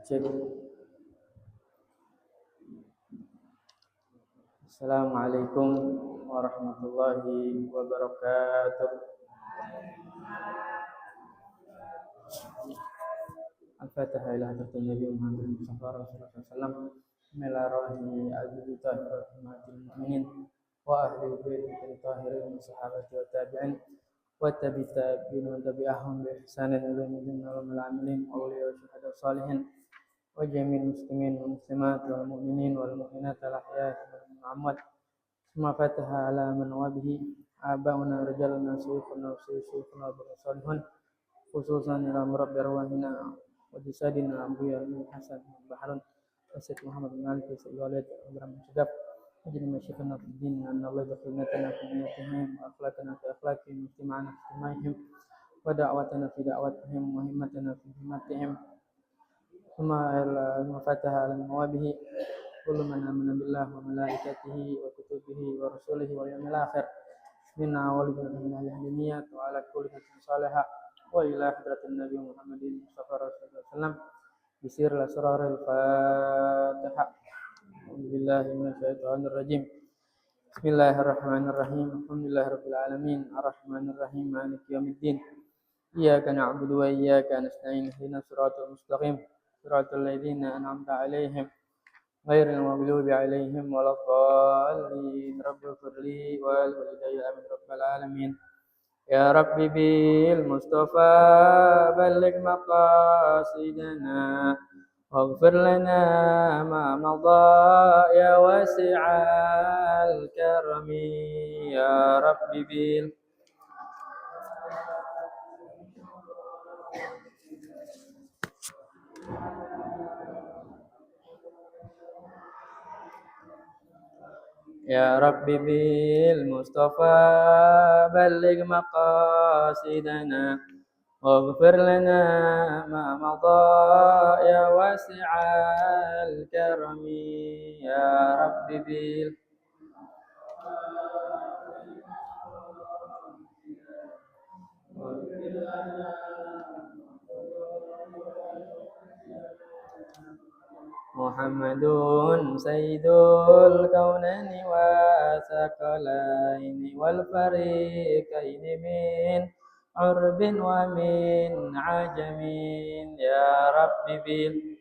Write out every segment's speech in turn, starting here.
Cek. Assalamualaikum warahmatullahi wabarakatuh. Al-Fatihah ila hadratin Nabi Muhammad Mustafa Rasulullah sallallahu alaihi wasallam rahmatil mu'minin wa ahli baitil tahirin wa sahabati wa tabi'in wa tabi'in wa tabi'ahum bi ihsanin ila yaumil amilin awliya wa syuhada salihin wa jami'il muslimin wal muslimat wal mu'minin wal mu'minat al ahya'i wal amwat. Summa fataha ala man wabihi abauna rijaluna suyukhuna suyukhuna salihun khususan ila murabbi arwahina wa jisadina abuya bin hasan baharun Sayyid Muhammad bin Ali Sayyid Walid Ibrahim Syedap ajli masyikhana fi din anna Allah bakhunatana fi niyatihim wa akhlaqana fi akhlaqihim istima'ana fi istima'ihim wa da'watana fi da'watihim wa himmatana fi himmatihim summa ila fataha ala mawabihi kullu man amana billahi wa malaikatihi wa kutubihi wa rasulihi wa yawmil akhir minna wa min al-hadiniyat wa ala kulli salihah wa ila hadratin Nabi Muhammadin Mustafa Rasulullah sallallahu bisir al-asrar al-Fatihah. Billahi minasyaitonir rajim. Bismillahirrahmanirrahim. Alhamdulillahirabbil alamin. Arrahmanir rahim. Maliki yaumiddin. Iyyaka na'budu wa iyyaka nasta'in. Ihdinas siratal mustaqim. Siratal ladzina an'amta 'alaihim ghairil maghdubi 'alaihim waladdallin. Rabbighfirli wal walidayya amin rabbal alamin. Ya Rabbi bil Mustafa balligh maqasidana waghfir lana ma madha ya wasi'al karami ya Rabbi bil Ya Rabbi bil Mustafa balligh maqasidana waghfir lana ma madha ya wasi'al karami ya Rabbi bil Muhammadun sayyidul kaunaini wa thaqalaini wal fariqaini min urbin wa min ajamin ya Rabbi bil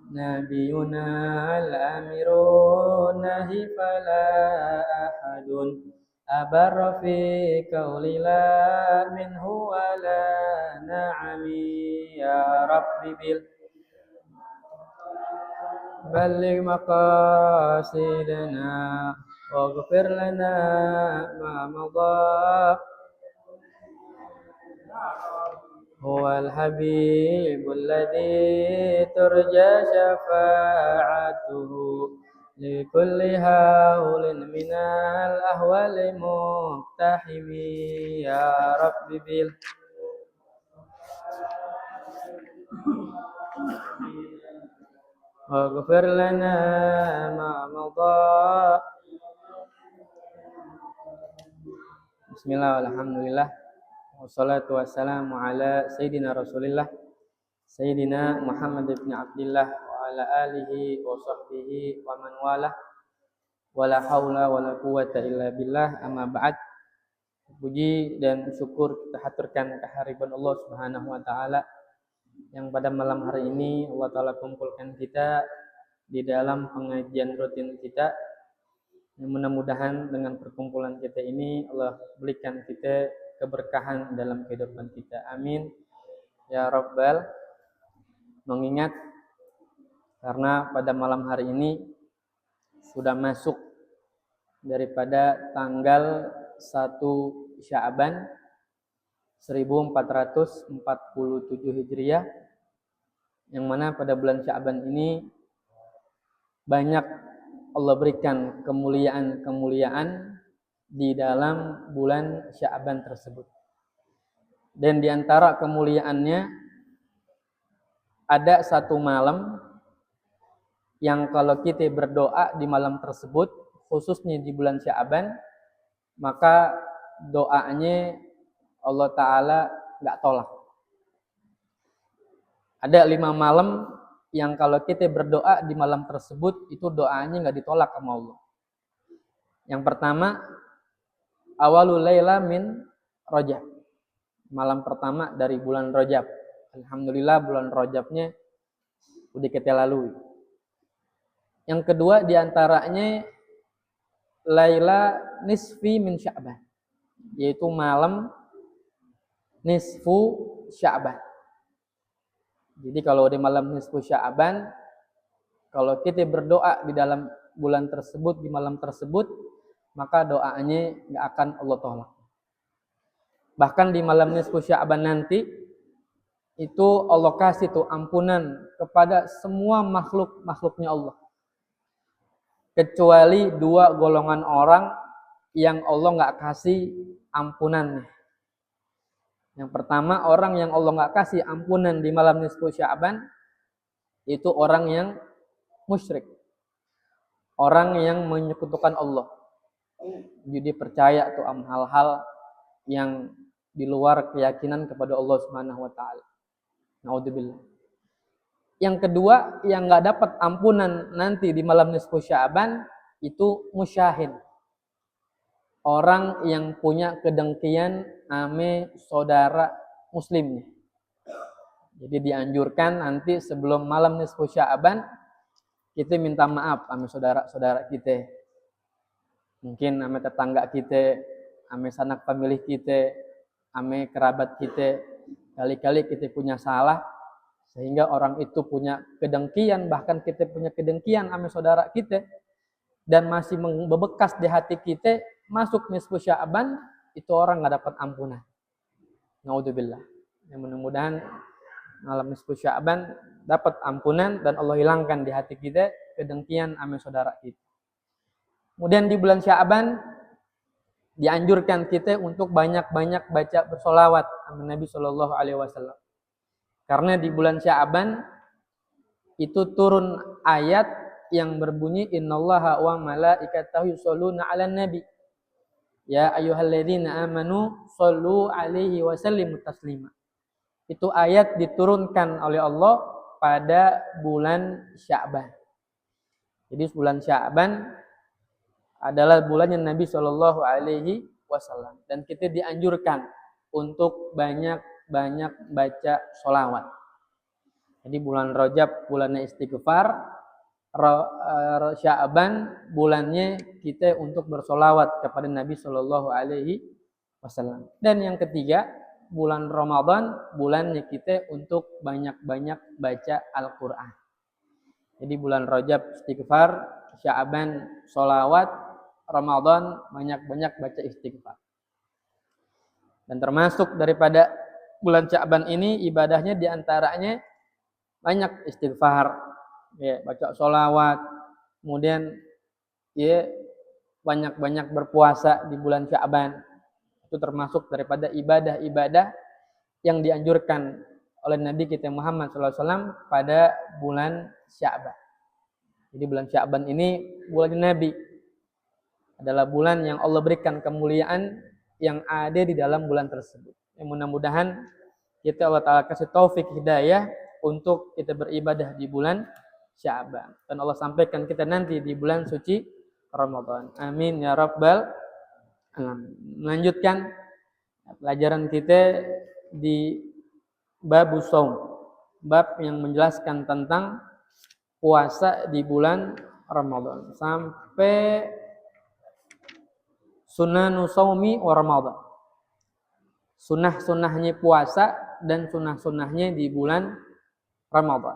Nabiyuna al-amirun nahi fala ahadun abarra fi qawli la minhu wala na'ami ya Rabbi bil balligh maqasidana waghfir lana ma madha huwal habibul ladzi turja syafa'atuhu likulli haulin minal ahwali muqtahimi ya Rabbi bil waghfir lana ma madha. Bismillah walhamdulillah wassalatu wassalamu ala sayyidina Rasulillah Sayyidina Muhammad ibn Abdillah wa ala alihi wa sahbihi wa man walah wala haula wala quwata illa billah amma ba'd. Puji dan syukur kita haturkan kehadiran Allah Subhanahu wa taala yang pada malam hari ini Allah taala kumpulkan kita di dalam pengajian rutin kita. Yang mudah-mudahan dengan perkumpulan kita ini Allah berikan kita keberkahan dalam kehidupan kita. Amin. Ya Rabbal. Mengingat karena pada malam hari ini sudah masuk daripada tanggal 1 Sya'ban 1447 Hijriah, yang mana pada bulan Sya'ban ini banyak Allah berikan kemuliaan-kemuliaan di dalam bulan Sya'ban tersebut. Dan di antara kemuliaannya ada satu malam yang kalau kita berdoa di malam tersebut, khususnya di bulan Sya'ban, maka doanya Allah Ta'ala nggak tolak. Ada 5 malam yang kalau kita berdoa di malam tersebut, itu doanya nggak ditolak sama Allah. Yang pertama, awalul laila min Rajab. Malam pertama dari bulan Rajab. Alhamdulillah bulan Rajabnya udah kita lalui. Yang kedua diantaranya Laila nisfi min Sya'ban, yaitu malam nisfu Sya'ban. Jadi kalau di malam nisfu Sya'ban, kalau kita berdoa di dalam bulan tersebut, di malam tersebut, maka doanya nggak akan Allah tolak. Bahkan di malam nisfu Sya'ban nanti, itu Allah kasih tuh ampunan kepada semua makhluknya Allah. Kecuali 2 golongan orang yang Allah nggak kasih ampunannya. Yang pertama, orang yang Allah nggak kasih ampunan di malam nisfu Sya'ban, itu orang yang musyrik. Orang yang menyekutukan Allah. Jadi percaya tuh hal-hal yang di luar keyakinan kepada Allah Subhanahu wa taala. Naudzubillah. Yang kedua, yang nggak dapat ampunan nanti di malam nisfu Sya'ban itu musyahin. Orang yang punya kedengkian ame saudara muslimnya. Jadi dianjurkan nanti sebelum malam nisfu Sya'ban kita minta maaf ame saudara-saudara kita. Mungkin ame tetangga kita, ame sanak famili kita, ame kerabat kita. Kali-kali kita punya salah sehingga orang itu punya kedengkian, bahkan kita punya kedengkian sama saudara kita dan masih membekas di hati kita, masuk nisfu Sya'ban, itu orang nggak dapat ampunan. Naudzubillah. Yang mudah-mudahan malam nisfu Sya'ban dapat ampunan dan Allah hilangkan di hati kita kedengkian sama saudara kita. Kemudian di bulan Sya'ban dianjurkan kita untuk banyak-banyak baca bersolawat sama Nabi Shallallahu Alaihi Wasallam. Karena di bulan Sya'ban itu turun ayat yang berbunyi innallaha wa malaikatahu yusholluna 'alan nabi. Ya ayyuhalladzina amanu shollu 'alaihi wa sallimu taslima. Itu ayat diturunkan oleh Allah pada bulan Sya'ban. Jadi bulan Sya'ban adalah bulannya Nabi Shallallahu Alaihi Wasallam dan kita dianjurkan untuk banyak baca sholawat. Jadi bulan Rajab bulannya istighfar, Sya'ban bulannya kita untuk bersolawat kepada Nabi Shallallahu Alaihi Wasallam. Dan yang ketiga, bulan Ramadan bulannya kita untuk banyak baca Al-Quran. Jadi bulan Rajab istighfar, Sya'ban sholawat, Ramadan banyak baca istighfar. Dan termasuk daripada bulan Sya'ban ini ibadahnya diantaranya banyak istighfar, ya, baca sholawat, kemudian ya banyak berpuasa di bulan Sya'ban. Itu termasuk daripada ibadah-ibadah yang dianjurkan oleh Nabi kita Muhammad SAW pada bulan Sya'ban. Jadi bulan Sya'ban ini bulan Nabi, adalah bulan yang Allah berikan kemuliaan yang ada di dalam bulan tersebut. Yang mudah-mudahan kita Allah Ta'ala kasih taufik hidayah untuk kita beribadah di bulan Sya'ban. Dan Allah sampaikan kita nanti di bulan suci Ramadan. Amin ya Rabbal Alamin. Melanjutkan pelajaran kita di bab shaum, bab yang menjelaskan tentang puasa di bulan Ramadan sampai sunanu shaumi wa Ramadan. Sunnah-sunnahnya puasa dan sunnah-sunnahnya di bulan Ramadan.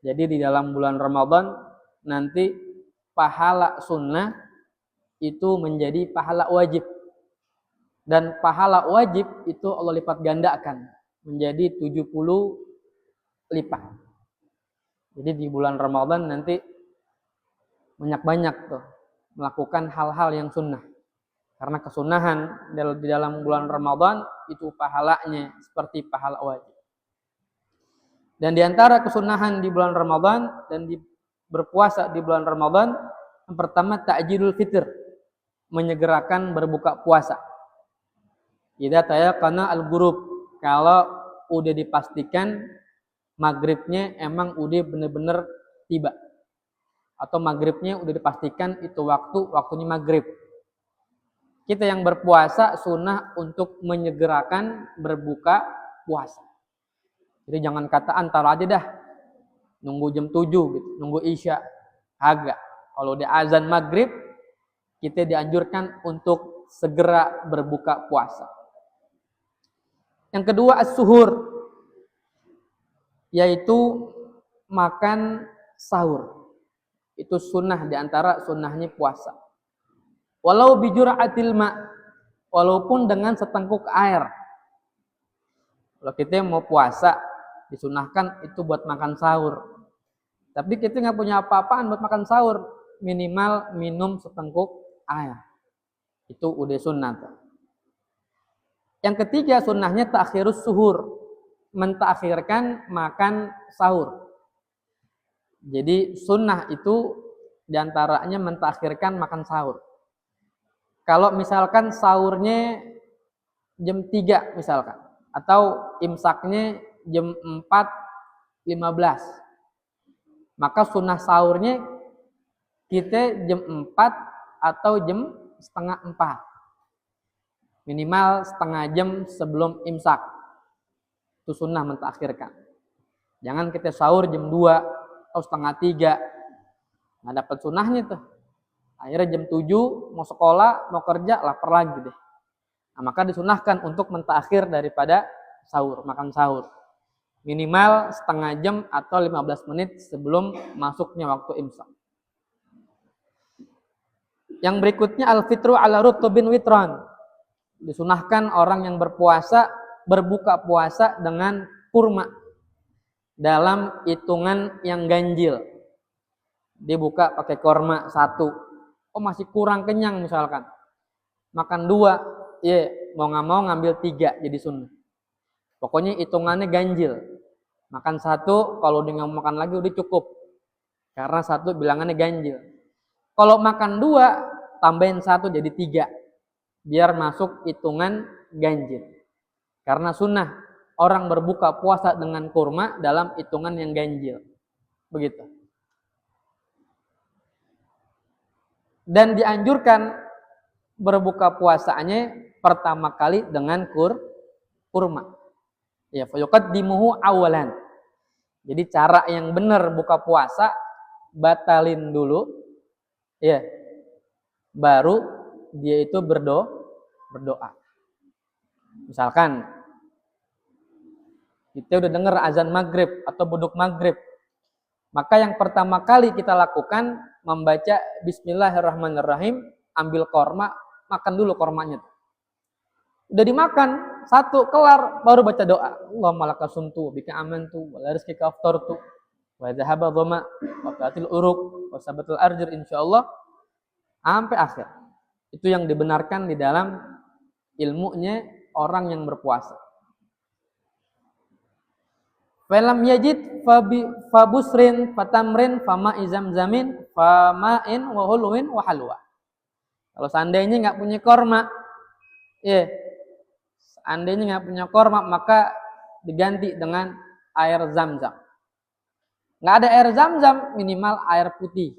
Jadi di dalam bulan Ramadan nanti pahala sunnah itu menjadi pahala wajib. Dan pahala wajib itu Allah lipat gandakan menjadi 70 lipat. Jadi di bulan Ramadan nanti banyak tuh melakukan hal-hal yang sunnah. Karena kesunahan di dalam bulan Ramadan itu pahalanya seperti pahala wajib. Dan di antara kesunahan di bulan Ramadan dan di berpuasa di bulan Ramadan, yang pertama ta'jilul fitr, menyegerakan berbuka puasa. Idza tayaqqana al-ghurub, kalau udah dipastikan maghribnya emang udah bener-bener tiba, atau maghribnya udah dipastikan itu waktunya maghrib. Kita yang berpuasa sunnah untuk menyegerakan berbuka puasa. Jadi jangan kata antar aja dah, nunggu jam 7 gitu, nunggu isya. Agak. Kalau udah azan maghrib, kita dianjurkan untuk segera berbuka puasa. Yang kedua as-suhur, yaitu makan sahur. Itu sunnah diantara sunnahnya puasa. Walau bijur'atil ma, walaupun dengan setengkuk air. Kalau kita mau puasa, disunahkan itu buat makan sahur. Tapi kita nggak punya apa-apaan buat makan sahur, minimal minum setengkuk air. Itu udah sunnah. Yang ketiga sunnahnya ta'khirus suhur, mentakhirkan makan sahur. Jadi sunnah itu diantaranya mentakhirkan makan sahur. Kalau misalkan sahurnya jam 3 misalkan, atau imsaknya jam 4.15, maka sunnah sahurnya kita jam 4 atau jam setengah 4. Minimal setengah jam sebelum imsak. Itu sunnah mentakhirkan. Jangan kita sahur jam 2 atau setengah 3. Nggak dapat sunnahnya tuh. Akhirnya jam 7 mau sekolah, mau kerja, lapar lagi deh. Nah, maka disunahkan untuk mentakhir daripada sahur, makan sahur. Minimal setengah jam atau 15 menit sebelum masuknya waktu imsak. Yang berikutnya al-fitru ala rutubin witran. Disunahkan orang yang berpuasa berbuka puasa dengan kurma dalam hitungan yang ganjil. Dia buka pakai kurma 1. Oh masih kurang kenyang misalkan. Makan 2, ya mau nggak mau ngambil 3 jadi sunnah. Pokoknya hitungannya ganjil. Makan 1, kalau dia nggak mau makan lagi udah cukup. Karena 1 bilangannya ganjil. Kalau makan 2, tambahin 1 jadi 3. Biar masuk hitungan ganjil. Karena sunnah orang berbuka puasa dengan kurma dalam hitungan yang ganjil. Begitu. Dan dianjurkan berbuka puasanya pertama kali dengan kurma. Ya, fayuqaddimuhu awalan. Jadi cara yang benar buka puasa, batalin dulu, ya, baru dia itu berdoa. Misalkan kita udah dengar azan maghrib atau buduk maghrib, maka yang pertama kali kita lakukan membaca Bismillahirrahmanirrahim, ambil korma, makan dulu kormanya. Udah dimakan, 1 kelar, baru baca doa. Allahumma laka sumtu, bika amantu, wa la rizqika aftartu, wa dhahaba dhama, wa qatil uruq, wa sabatul arjir insyaallah, sampai akhir. Itu yang dibenarkan di dalam ilmunya orang yang berpuasa. Falam yajid fabusrin fatamrin fama izamzamin fama'in wa hulwin wa halwa. Kalau seandainya nggak punya korma, ya, seandainya nggak punya korma maka diganti dengan air zam-zam. Nggak ada air zam-zam, minimal air putih.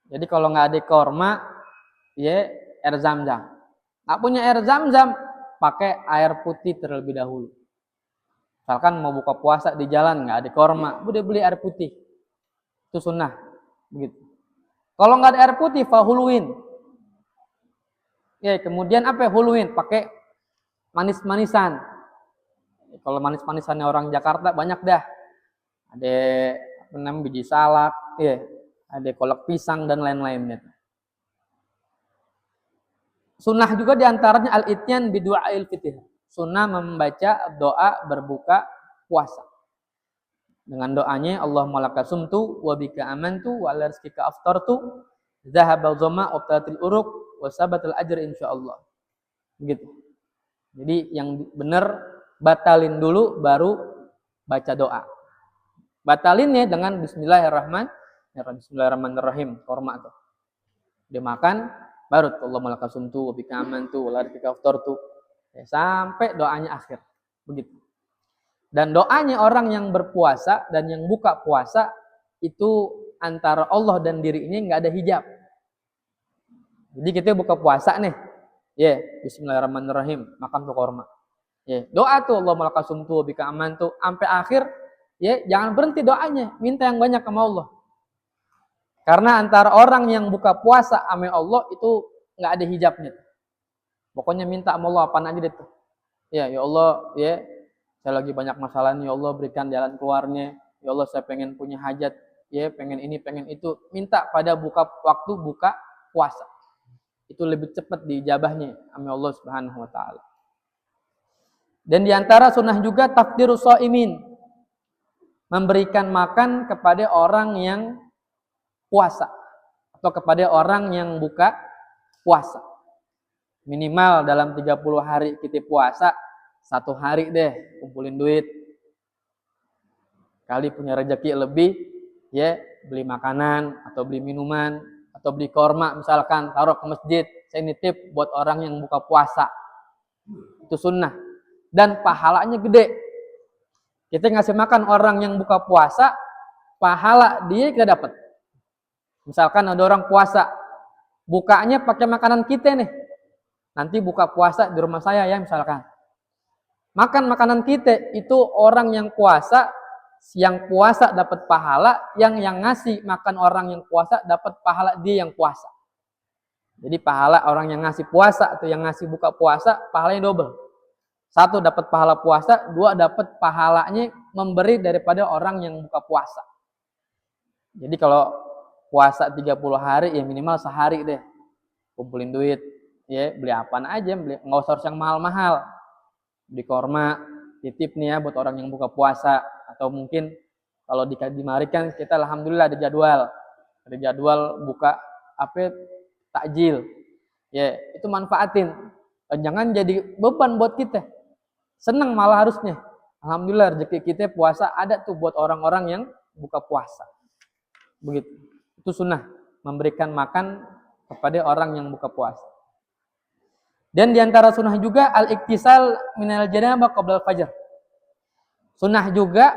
Jadi kalau nggak ada korma, ya air zam-zam. Nggak punya air zam-zam, pakai air putih terlebih dahulu. Misalkan mau buka puasa di jalan nggak ada korma, udah beli air putih. Itu sunnah, begitu. Kalau nggak ada air putih, fahulwin. Ya, kemudian apa ya hulwin? Pakai manis-manisan. Kalau manis-manisannya orang Jakarta banyak dah. Ada apa namanya biji salak, ya, ada kolak pisang dan lain-lainnya. Sunnah juga diantaranya al-ityan bidu'ail fitr. Sunnah membaca doa berbuka puasa. Dengan doanya Allahumma laka sumtu wa bika amantu wa ala rizqika aftartu dhahaba dhama wa qatil uruq wa sabatul ajr insyaallah. Begitu. Jadi yang benar batalin dulu baru baca doa. Batalinnya dengan bismillahirrahmanirrahim. Bismillahirrahmanirrahim, korma tuh. Dia makan, baru tuh Allah malakasumtu, wabika amantu, walarika aftartu. Ya, sampai doanya akhir. Begitu. Dan doanya orang yang berpuasa dan yang buka puasa itu antara Allah dan diri ini nggak ada hijab. Jadi kita buka puasa nih, ya Bismillahirrahmanirrahim, makan tuh korma. Ya, doa tuh Allah malakasumtu, wabika amantu, sampai akhir. Ya, jangan berhenti doanya, minta yang banyak sama Allah. Karena antara orang yang buka puasa sama Allah itu nggak ada hijabnya. Pokoknya minta sama Allah apaan aja deh tuh. Ya Allah, ya saya lagi banyak masalah nih, ya Allah berikan jalan keluarnya. Ya Allah saya pengen punya hajat, ya pengen ini, pengen itu. Minta pada waktu buka puasa. Itu lebih cepat diijabahnya sama Allah Subhanahu wa taala. Dan diantara sunnah juga takdirus shaimin. Memberikan makan kepada orang yang puasa atau kepada orang yang buka puasa. Minimal dalam 30 hari kita puasa, 1 hari deh kumpulin duit. Kali punya rezeki lebih, ya beli makanan atau beli minuman atau beli korma misalkan, taruh ke masjid. Saya nitip buat orang yang buka puasa. Itu sunnah. Dan pahalanya gede. Kita ngasih makan orang yang buka puasa, pahala dia kita dapat. Misalkan ada orang puasa, bukanya pakai makanan kita nih. Nanti buka puasa di rumah saya ya misalkan. Makan makanan kita itu orang yang puasa dapat pahala, yang ngasih makan orang yang puasa dapat pahala dia yang puasa. Jadi pahala orang yang ngasih puasa atau yang ngasih buka puasa, pahalanya double. 1 dapat pahala puasa, 2 dapat pahalanya memberi daripada orang yang buka puasa. Jadi kalau puasa 30 hari ya minimal sehari deh. Kumpulin duit, ya beli apaan aja, nggak usah yang mahal-mahal. Beli korma, titip nih ya buat orang yang buka puasa. Atau mungkin kalau dimarikan kita alhamdulillah ada jadwal. Ada jadwal buka takjil. Ya, itu manfaatin. Jangan jadi beban buat kita. Senang malah harusnya. Alhamdulillah rezeki kita puasa ada tuh buat orang-orang yang buka puasa. Begitu. Itu sunnah, memberikan makan kepada orang yang buka puasa. Dan diantara sunnah juga al-iktisal minal janabah qabla al-fajr. Sunnah juga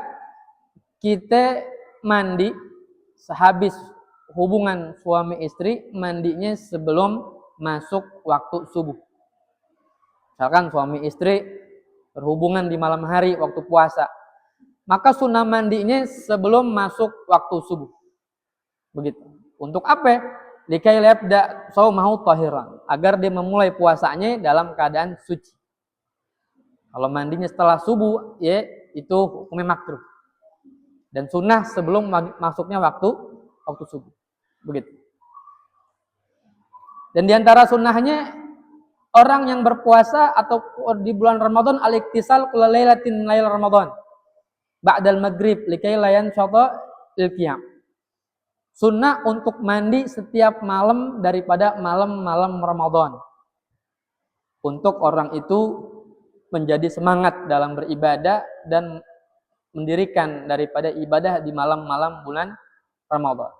kita mandi sehabis hubungan suami istri, mandinya sebelum masuk waktu subuh. Misalkan suami istri berhubungan di malam hari waktu puasa, maka sunnah mandinya sebelum masuk waktu subuh. Begitu. Untuk apa? Likai yabda shaumahu tahiran, agar dia memulai puasanya dalam keadaan suci. Kalau mandinya setelah subuh, ya itu hukumnya makruh. Dan sunnah sebelum masuknya waktu subuh. Begitu. Dan diantara sunnahnya orang yang berpuasa atau di bulan Ramadan al-iktisal kulla lailatin lail Ramadan ba'dal maghrib likai layan syata il-qiyam. Sunnah untuk mandi setiap malam daripada malam-malam Ramadan. Untuk orang itu menjadi semangat dalam beribadah dan mendirikan daripada ibadah di malam-malam bulan Ramadan.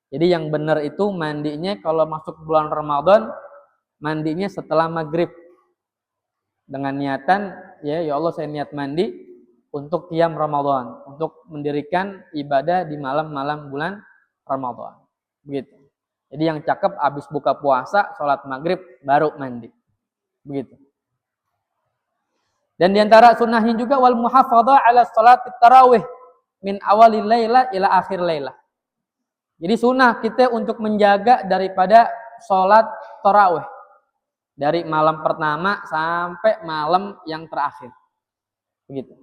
Jadi yang benar itu mandinya kalau masuk bulan Ramadan, mandinya setelah maghrib. Dengan niatan, ya Allah saya niat mandi untuk qiyam Ramadan. Untuk mendirikan ibadah di malam-malam bulan Ramadan. Begitu. Jadi yang cakep habis buka puasa, sholat maghrib, baru mandi. Begitu. Dan diantara sunnahnya juga wal muhafadzah ala sholat tarawih min awalil laila ila akhir laila. Jadi sunnah kita untuk menjaga daripada sholat tarawih dari malam pertama sampai malam yang terakhir. Begitu.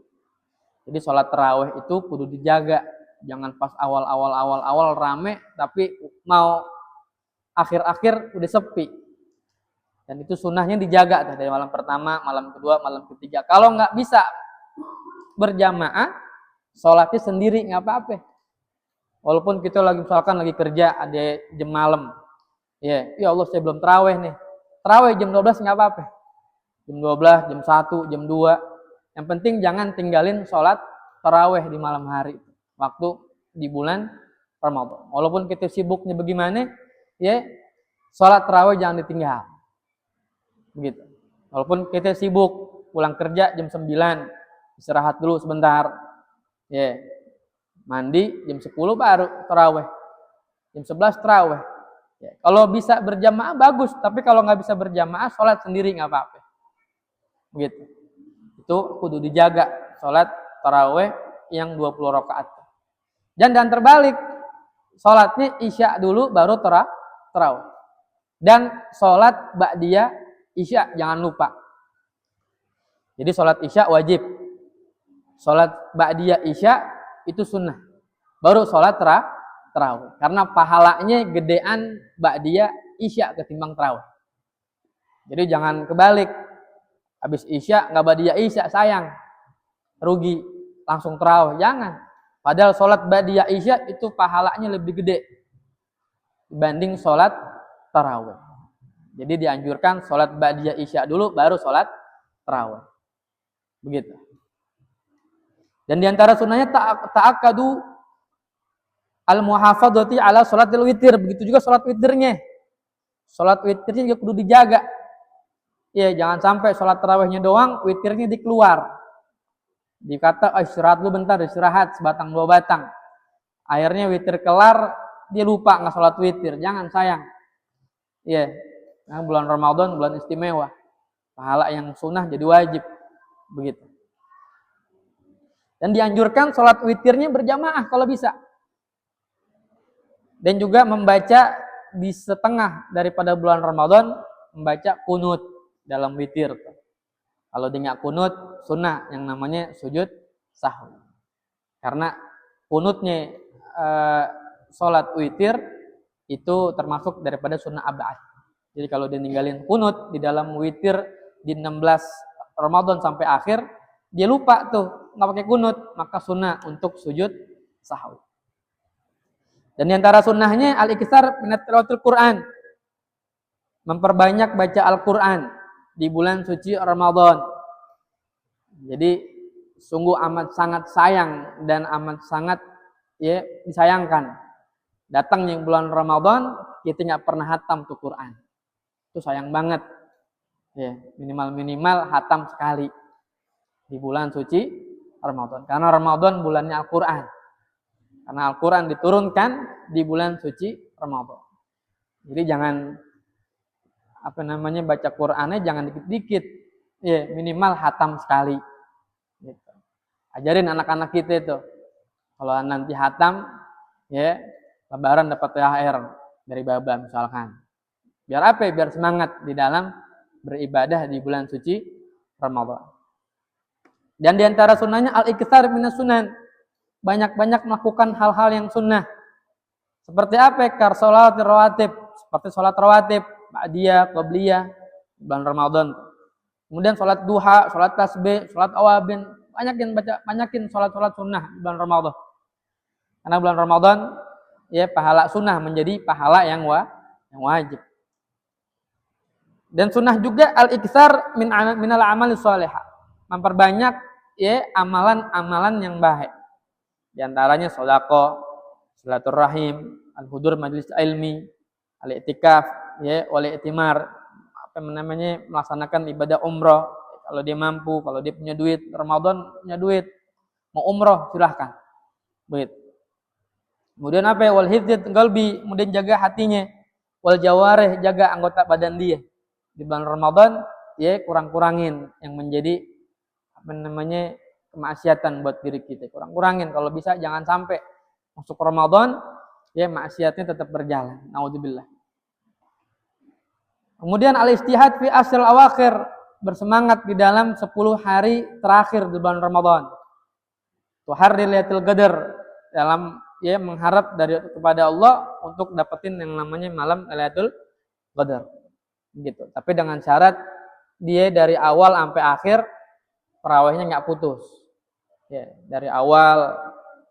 Jadi sholat tarawih itu kudu dijaga. Jangan pas awal rame, tapi mau akhir-akhir udah sepi. Dan itu sunnahnya dijaga dari malam pertama, malam kedua, malam ketiga. Kalau nggak bisa berjamaah, sholatnya sendiri nggak apa-apa. Walaupun kita misalkan lagi kerja, ada jam malam. Ya Allah saya belum tarawih nih. Tarawih jam 12 nggak apa-apa. Jam 12, jam 1, jam 2. Yang penting jangan tinggalin sholat tarawih di malam hari. Waktu di bulan Ramadan. Walaupun kita sibuknya bagaimana, ya, sholat tarawih jangan ditinggal. Begitu. Walaupun kita sibuk, pulang kerja jam 9, istirahat dulu sebentar. Ya. Mandi jam 10 baru tarawih. Jam 11 tarawih. Ya. Kalau bisa berjamaah bagus, tapi kalau nggak bisa berjamaah, sholat sendiri nggak apa-apa. Begitu. Itu kudu dijaga sholat tarawih yang 20 rakaat. Dan terbalik, sholatnya isya dulu baru tarawih. Dan sholat ba'diyah isya jangan lupa. Jadi sholat isya wajib. Sholat ba'diyah isya itu sunnah. Baru sholat tarawih. Karena pahalanya gedean ba'diyah isya ketimbang tarawih. Jadi jangan kebalik. Habis isya nggak ba'diyah isya, sayang. Rugi. Langsung tarawih. Jangan. Padahal sholat ba'diyah isya itu pahalanya lebih gede dibanding sholat tarawih. Jadi dianjurkan sholat ba'diyah isya dulu baru sholat tarawih. Begitu. Dan diantara sunnahnya ta'akadu al-muhafadzati ala sholatil witir. Begitu juga sholat witirnya. Sholat witirnya juga kudu dijaga. Ya, jangan sampai sholat tarawihnya doang, witirnya dikeluar. Dikata, istirahat dulu bentar, istirahat sebatang dua batang. Akhirnya witir kelar, dia lupa nggak sholat witir. Jangan, sayang. Ya, nah, bulan Ramadan bulan istimewa. Pahala yang sunnah jadi wajib. Begitu. Dan dianjurkan sholat witirnya berjamaah kalau bisa. Dan juga membaca di setengah daripada bulan Ramadan, membaca kunut dalam witir. Kalau dia nggak kunut, sunnah yang namanya sujud sahwi. Karena kunutnya sholat witir itu termasuk daripada sunnah abad. Jadi kalau dia ninggalin kunut di dalam witir di 16 Ramadan sampai akhir, dia lupa tuh nggak pakai kunut, maka sunnah untuk sujud sahwi. Dan diantara sunnahnya al-iktsar min tilawatil Quran, memperbanyak baca Al-Quran di bulan suci Ramadan. Jadi sungguh amat sangat sayang dan amat sangat ya disayangkan datangnya bulan Ramadan kita nggak pernah hatam tuh Quran. Itu sayang banget. Ya, minimal hatam sekali di bulan suci Ramadan. Karena Ramadan bulannya Al-Quran. Karena Al-Quran diturunkan di bulan suci Ramadan. Jadi jangan baca Qur'annya jangan dikit-dikit. Ya, minimal hatam sekali. Gitu. Ajarin anak-anak kita itu. Kalau nanti hatam, ya, lebaran dapat THR dari baba misalkan. Biar apa? Biar semangat di dalam beribadah di bulan suci Ramadan. Dan diantara sunnahnya al-iktsar minas sunan. Banyak-banyak melakukan hal-hal yang sunnah. Seperti apa? Salat rawatib. Seperti sholat rawatib, ba'diyah, qabliyah, bulan Ramadan. Kemudian sholat duha, sholat tasbih, sholat awabin. Banyakin sholat-sholat sunnah di bulan Ramadan. Karena bulan Ramadan, ya pahala sunnah menjadi pahala yang wajib. Dan sunnah juga al-iktsar minal amali sholihah. Memperbanyak ya amalan-amalan yang baik. Di antaranya sedekah, silaturahim, al-hudur majelis ilmi, al-i'tikaf, ya, wal i'timar, melaksanakan ibadah umroh. Kalau dia mampu, kalau dia punya duit, Ramadan punya duit, mau umroh silahkan. Begitu. Kemudian apa ya? Wal hifdzit qalbi, kemudian jaga hatinya. Wal jawarih, jaga anggota badan dia. Di bulan Ramadan, ya kurang-kurangin yang menjadi kemaksiatan buat diri kita. Kurang-kurangin, kalau bisa jangan sampai masuk Ramadan ya maksiatnya tetap berjalan. Naudzubillah. Kemudian al-istihad fi asril awakhir, bersemangat di dalam 10 hari terakhir di bulan Ramadan. Tuharri lailatul qadar, dalam ya mengharap kepada Allah untuk dapetin yang namanya malam Lailatul Qadar. Gitu. Tapi dengan syarat dia dari awal sampai akhir tarawihnya enggak putus. Ya, dari awal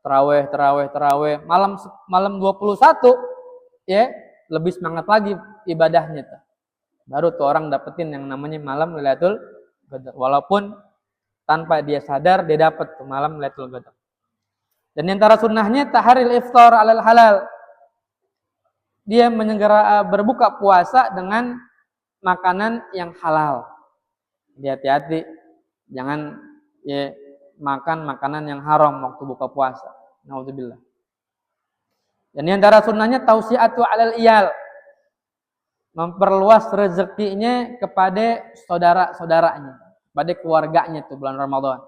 tarawih, malam 21 ya lebih semangat lagi ibadahnya tuh. Baru tuh orang dapetin yang namanya malam Lailatul Qadar. Walaupun tanpa dia sadar dia dapat tuh malam Lailatul Qadar. Dan di antara sunnahnya taharil iftar alal halal. Dia berbuka puasa dengan makanan yang halal. Hati-hati, jangan makan makanan yang haram waktu buka puasa. Naudzubillah. Dan di antara sunnahnya tausiatu alal iyal. Memperluas rezekinya kepada saudara-saudaranya, pada keluarganya tuh bulan Ramadan.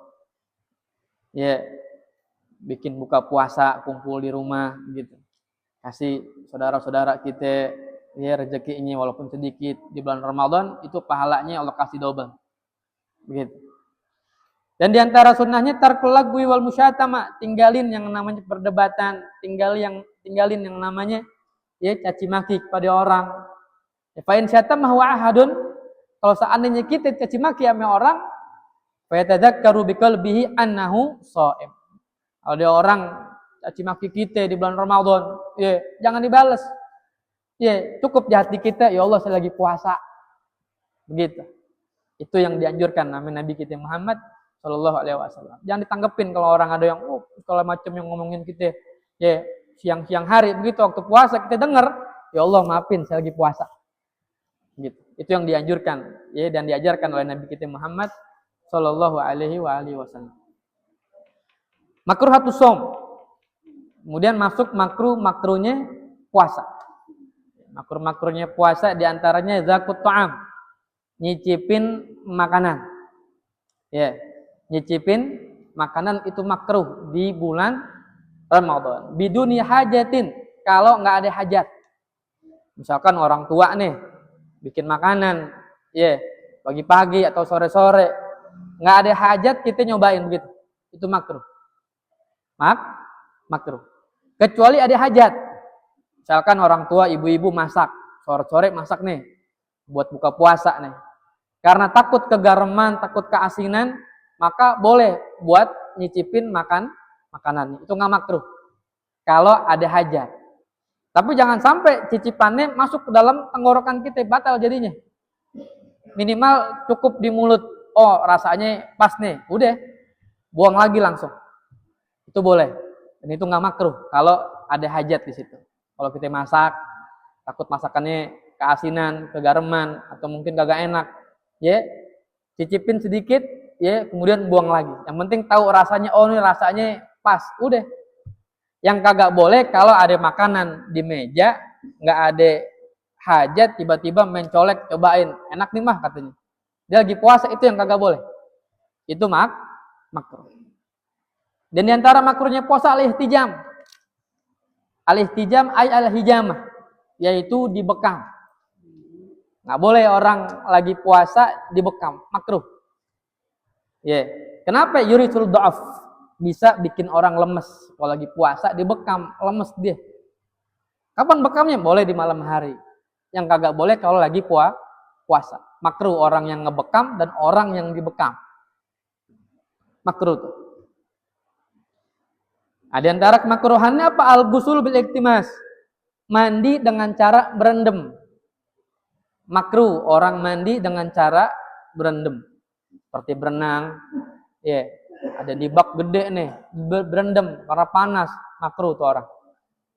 Bikin buka puasa, kumpul di rumah gitu. Kasih saudara-saudara kita rezekinya walaupun sedikit di bulan Ramadan, itu pahalanya Allah kasih double. Begitu. Dan di antara sunnahnya tarkul lagwi wal musyatama, tinggalin yang namanya perdebatan, tinggalin yang namanya caci maki kepada orang. Fa in syatama huwa ahadun, kalau seandainya kita caci maki sama orang, fa yatadzakkaru biqalbihi annahu shaim. Kalau ada orang caci maki kita di bulan Ramadan, jangan dibalas. Cukup di hati kita, ya Allah saya lagi puasa. Begitu. Itu yang dianjurkan namanya Nabi kita Muhammad sallallahu alaihi wasallam. Jangan ditanggepin kalau orang ada yang kalau macam yang ngomongin kita siang-siang hari begitu waktu puasa kita dengar, ya Allah maafin saya lagi puasa. Gitu. Itu yang dianjurkan dan diajarkan oleh Nabi kita Muhammad sallallahu alaihi wasallam. Makruhatus shaum. Kemudian masuk makruhnya puasa. Makruhnya puasa diantaranya zakut ta'am, nyicipin makanan. Nyicipin makanan itu makruh di bulan Ramadan. Biduni hajatin, kalau nggak ada hajat. Misalkan orang tua nih bikin makanan, pagi-pagi atau sore-sore, nggak ada hajat kita nyobain begitu, itu makruh. Makruh. Kecuali ada hajat. Misalkan orang tua, ibu-ibu masak, sore-sore masak nih, buat buka puasa nih. Karena takut kegareman, takut keasinan, maka boleh buat nyicipin makanan. Itu nggak makruh. Kalau ada hajat. Tapi jangan sampai cicipannya masuk ke dalam tenggorokan kita, batal jadinya. Minimal cukup di mulut. Oh, rasanya pas nih. Udah, buang lagi langsung. Itu boleh. Dan itu nggak makruh kalau ada hajat di situ. Kalau kita masak, takut masakannya keasinan, kegareman, atau mungkin kagak enak. Cicipin sedikit, kemudian buang lagi. Yang penting tahu rasanya, oh ini rasanya pas. Udah. Yang kagak boleh kalau ada makanan di meja, nggak ada hajat, tiba-tiba mencolek, cobain, enak nih mah katanya. Dia lagi puasa, itu yang kagak boleh. Itu makruh. Dan diantara makruhnya puasa al-ihtijam. Al-ihtijam ay al-hijamah, yaitu dibekam. Nggak boleh orang lagi puasa dibekam, makruh. Kenapa? Yurisul dha'af. Bisa bikin orang lemes. Kalau lagi puasa dibekam, lemes dia. Kapan bekamnya? Boleh di malam hari. Yang kagak boleh kalau lagi puasa. Makruh orang yang ngebekam dan orang yang dibekam. Makruh tuh. Ada antara kemakruhannya apa? Al-ghusl bil iktimas. Mandi dengan cara berendam. Makruh orang mandi dengan cara berendam. Seperti berenang. Ada di bak gede nih, berendam karena panas, makruh tuh orang.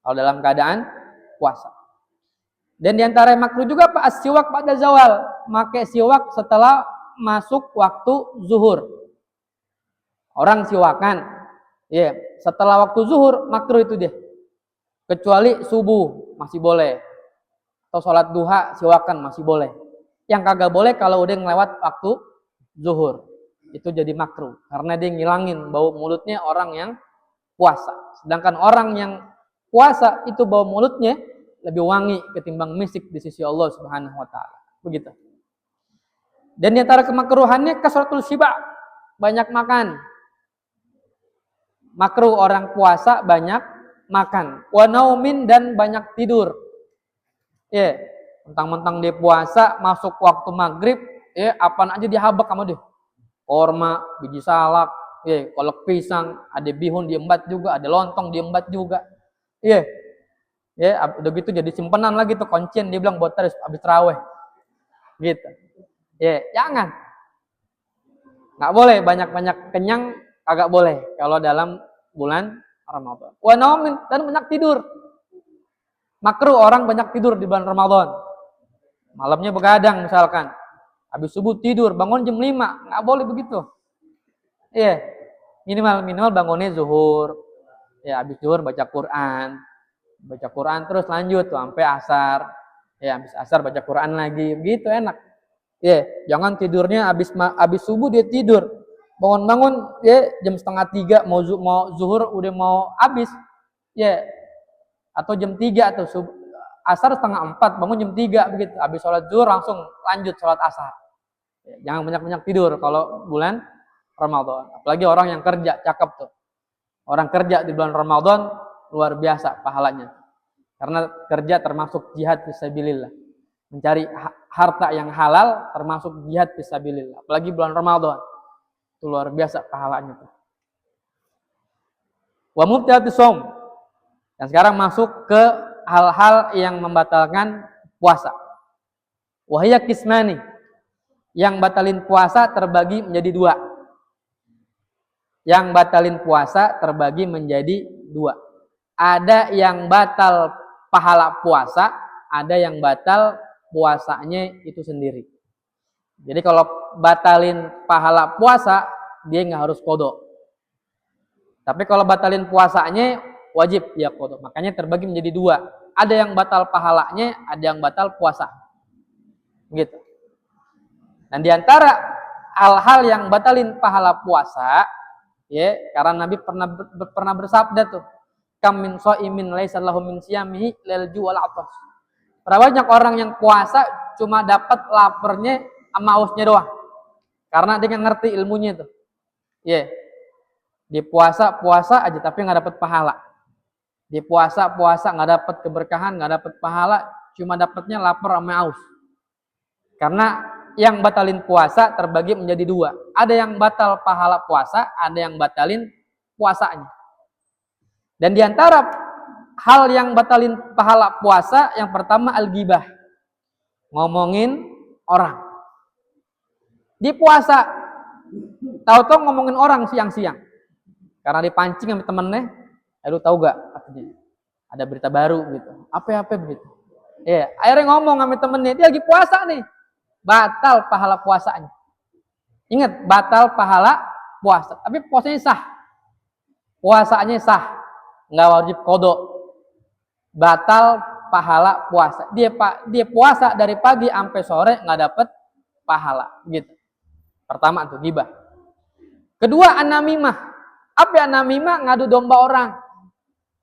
Kalau dalam keadaan puasa. Dan diantara makruh juga apa? As-siwak pada zawal, pakai siwak setelah masuk waktu zuhur. Orang siwakan, setelah waktu zuhur makruh itu dia. Kecuali subuh masih boleh, atau sholat duha siwakan masih boleh. Yang kagak boleh kalau udah ngelewat waktu zuhur. Itu jadi makruh karena dia ngilangin bau mulutnya orang yang puasa. Sedangkan orang yang puasa itu bau mulutnya lebih wangi ketimbang misik di sisi Allah Subhanahu wa taala. Begitu. Dan di antara kemakruhannya kasratul syiba, banyak makan. Makruh orang puasa banyak makan. Wa naumin, dan banyak tidur. Mentang-mentang dia puasa masuk waktu maghrib, apaan aja dihabek sama dia. Korma, biji salak, kolak pisang, ada bihun diembat juga, ada lontong diembat juga. Udah gitu jadi simpenan lagi tuh koncen, dia bilang buat terus habis tarawih. Gitu. Jangan. Nggak boleh banyak-banyak kenyang, kagak boleh kalau dalam bulan Ramadan. Wa naumin, dan banyak tidur. Makruh orang banyak tidur di bulan Ramadan. Malamnya begadang misalkan. Habis subuh tidur, bangun jam 5. Nggak boleh begitu. Iya. Minimal bangunnya zuhur. Ya, habis zuhur baca Quran. Baca Quran terus lanjut tuh sampai asar. Ya, habis asar baca Quran lagi. Begitu enak. Ya, jangan tidurnya habis subuh dia tidur. Bangun-bangun ya jam 2:30 mau zuhur udah mau habis. Ya. Atau jam 3 atau asar 3:30 bangun jam 3 begitu. Habis sholat zuhur langsung lanjut sholat asar. Ya, jangan banyak-banyak tidur kalau bulan Ramadan. Apalagi orang yang kerja, cakep tuh. Orang kerja di bulan Ramadan luar biasa pahalanya. Karena kerja termasuk jihad fisabilillah. Mencari harta yang halal termasuk jihad fisabilillah. Apalagi bulan Ramadan. Itu luar biasa pahalanya tuh. Wa mubtilatis shaum. Dan sekarang masuk ke hal-hal yang membatalkan puasa. Wahya kismani. Yang batalin puasa terbagi menjadi 2. Yang batalin puasa terbagi menjadi 2. Ada yang batal pahala puasa, ada yang batal puasanya itu sendiri. Jadi kalau batalin pahala puasa, dia nggak harus qadha. Tapi kalau batalin puasanya, wajib dia qadha. Makanya terbagi menjadi 2. Ada yang batal pahalanya, ada yang batal puasa. Gitu. Dan diantara hal-hal yang batalin pahala puasa, ya, karena Nabi pernah bersabda tuh, kam min shaimin laisa lahu min siyamihi lil ju' wal 'athas. Berapa banyak orang yang puasa cuma dapat laparnya sama hausnya doang. Karena dia nggak ngerti ilmunya tuh. Ya. Dia puasa aja tapi nggak dapat pahala. Dia puasa nggak dapat keberkahan, nggak dapat pahala, cuma dapatnya lapar sama haus. Karena yang batalin puasa terbagi menjadi 2. Ada yang batal pahala puasa, ada yang batalin puasanya. Dan diantara hal yang batalin pahala puasa, yang pertama al-ghibah. Ngomongin orang. Di puasa, tahu-tahu ngomongin orang siang-siang. Karena dipancing sama temennya, lu tahu gak? Ada berita baru gitu. Apa begitu. Ya, akhirnya ngomong sama temennya, dia lagi puasa nih. Batal pahala puasanya. Ingat, batal pahala puasa. Tapi puasanya sah. Puasanya sah. Nggak wajib qadha. Batal pahala puasa. Dia puasa dari pagi sampai sore nggak dapat pahala. Gitu. Pertama tuh ghibah. Kedua, an-namimah. Apa an-namimah? Ngadu domba orang.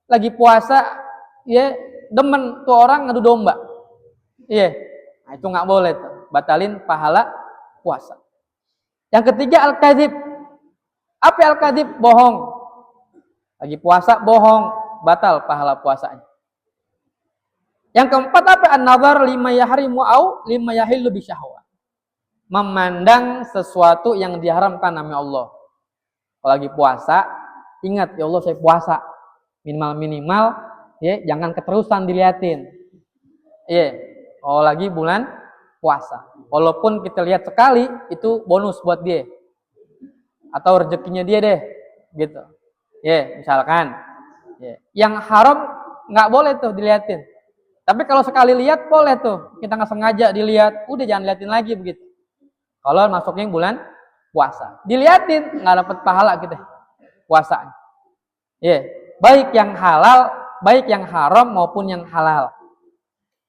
Lagi puasa, ya demen tuh orang ngadu domba. Iya. Nah, itu nggak boleh tuh. Batalin pahala puasa. Yang ketiga al-kadzib. Apa al-kadzib? Bohong. Lagi puasa bohong, batal pahala puasanya. Yang keempat apa? An-nazar lima yahrimu au lima yahillu bisyahwat. Memandang sesuatu yang diharamkan nama Allah. Kalau lagi puasa, ingat ya Allah saya puasa. Minimal ya jangan keterusan diliatin. Iya. Kalau lagi bulan puasa. Walaupun kita lihat sekali itu bonus buat dia. Atau rezekinya dia deh. Gitu. Ya, misalkan. Ya. Yang haram nggak boleh tuh diliatin. Tapi kalau sekali lihat boleh tuh. Kita nggak sengaja dilihat, udah jangan liatin lagi begitu. Kalau masuknya bulan puasa. Diliatin nggak dapat pahala gitu. Puasanya. Ya, baik yang halal, baik yang haram maupun yang halal.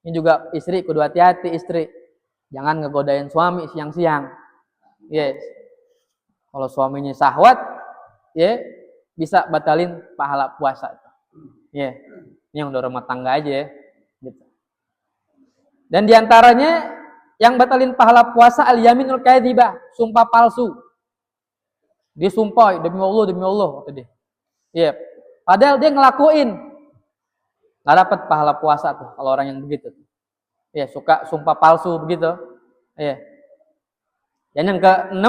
Ini juga istri kudu hati-hati istri. Jangan ngegodain suami siang-siang. Yes. Kalau suaminya syahwat, ya bisa batalin pahala puasa. Ya. Ini yang udah rumah tangga aja ya. Gitu. Dan diantaranya yang batalin pahala puasa al-yaminul kadzibah, sumpah palsu. Dia sumpah demi Allah kata dia. Ya. Padahal dia ngelakuin. Nggak dapat pahala puasa tuh kalau orang yang begitu. Ya, suka sumpah palsu begitu. Ya. Dan yang ke-6,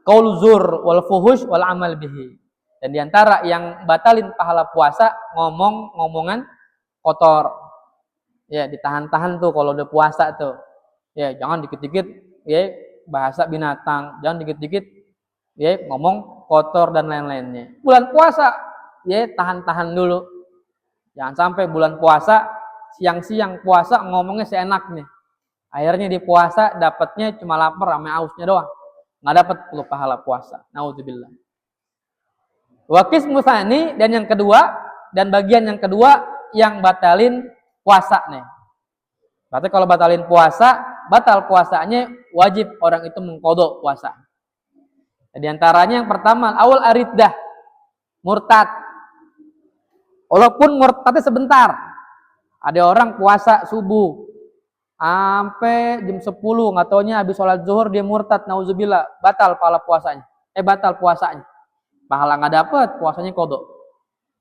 qaul zur wal fuhush wal amal bihi. Dan diantara yang batalin pahala puasa ngomongan kotor. Ya, ditahan-tahan tuh kalau udah puasa tuh. Ya, jangan dikit-dikit ya bahasa binatang, jangan dikit-dikit ya ngomong kotor dan lain-lainnya. Bulan puasa ya tahan-tahan dulu. Jangan sampai bulan puasa siang-siang puasa ngomongnya seenaknya. Akhirnya di puasa dapatnya cuma lapar sama ausnya doang. Nggak dapat puluh pahala puasa. Nauzubillah. Wa qismu tsani, dan yang kedua, dan bagian yang kedua yang batalin puasa nih. Berarti kalau batalin puasa, batal puasanya wajib orang itu mengqadha puasa. Di antaranya yang pertama, awal ariddah, murtad. Walaupun murtadnya sebentar. Ada orang puasa subuh sampai jam 10, nggak taunya habis sholat zuhur dia murtad, nauzubillah, batal pahala puasanya. Batal puasanya. Pahala nggak dapet, puasanya qadha.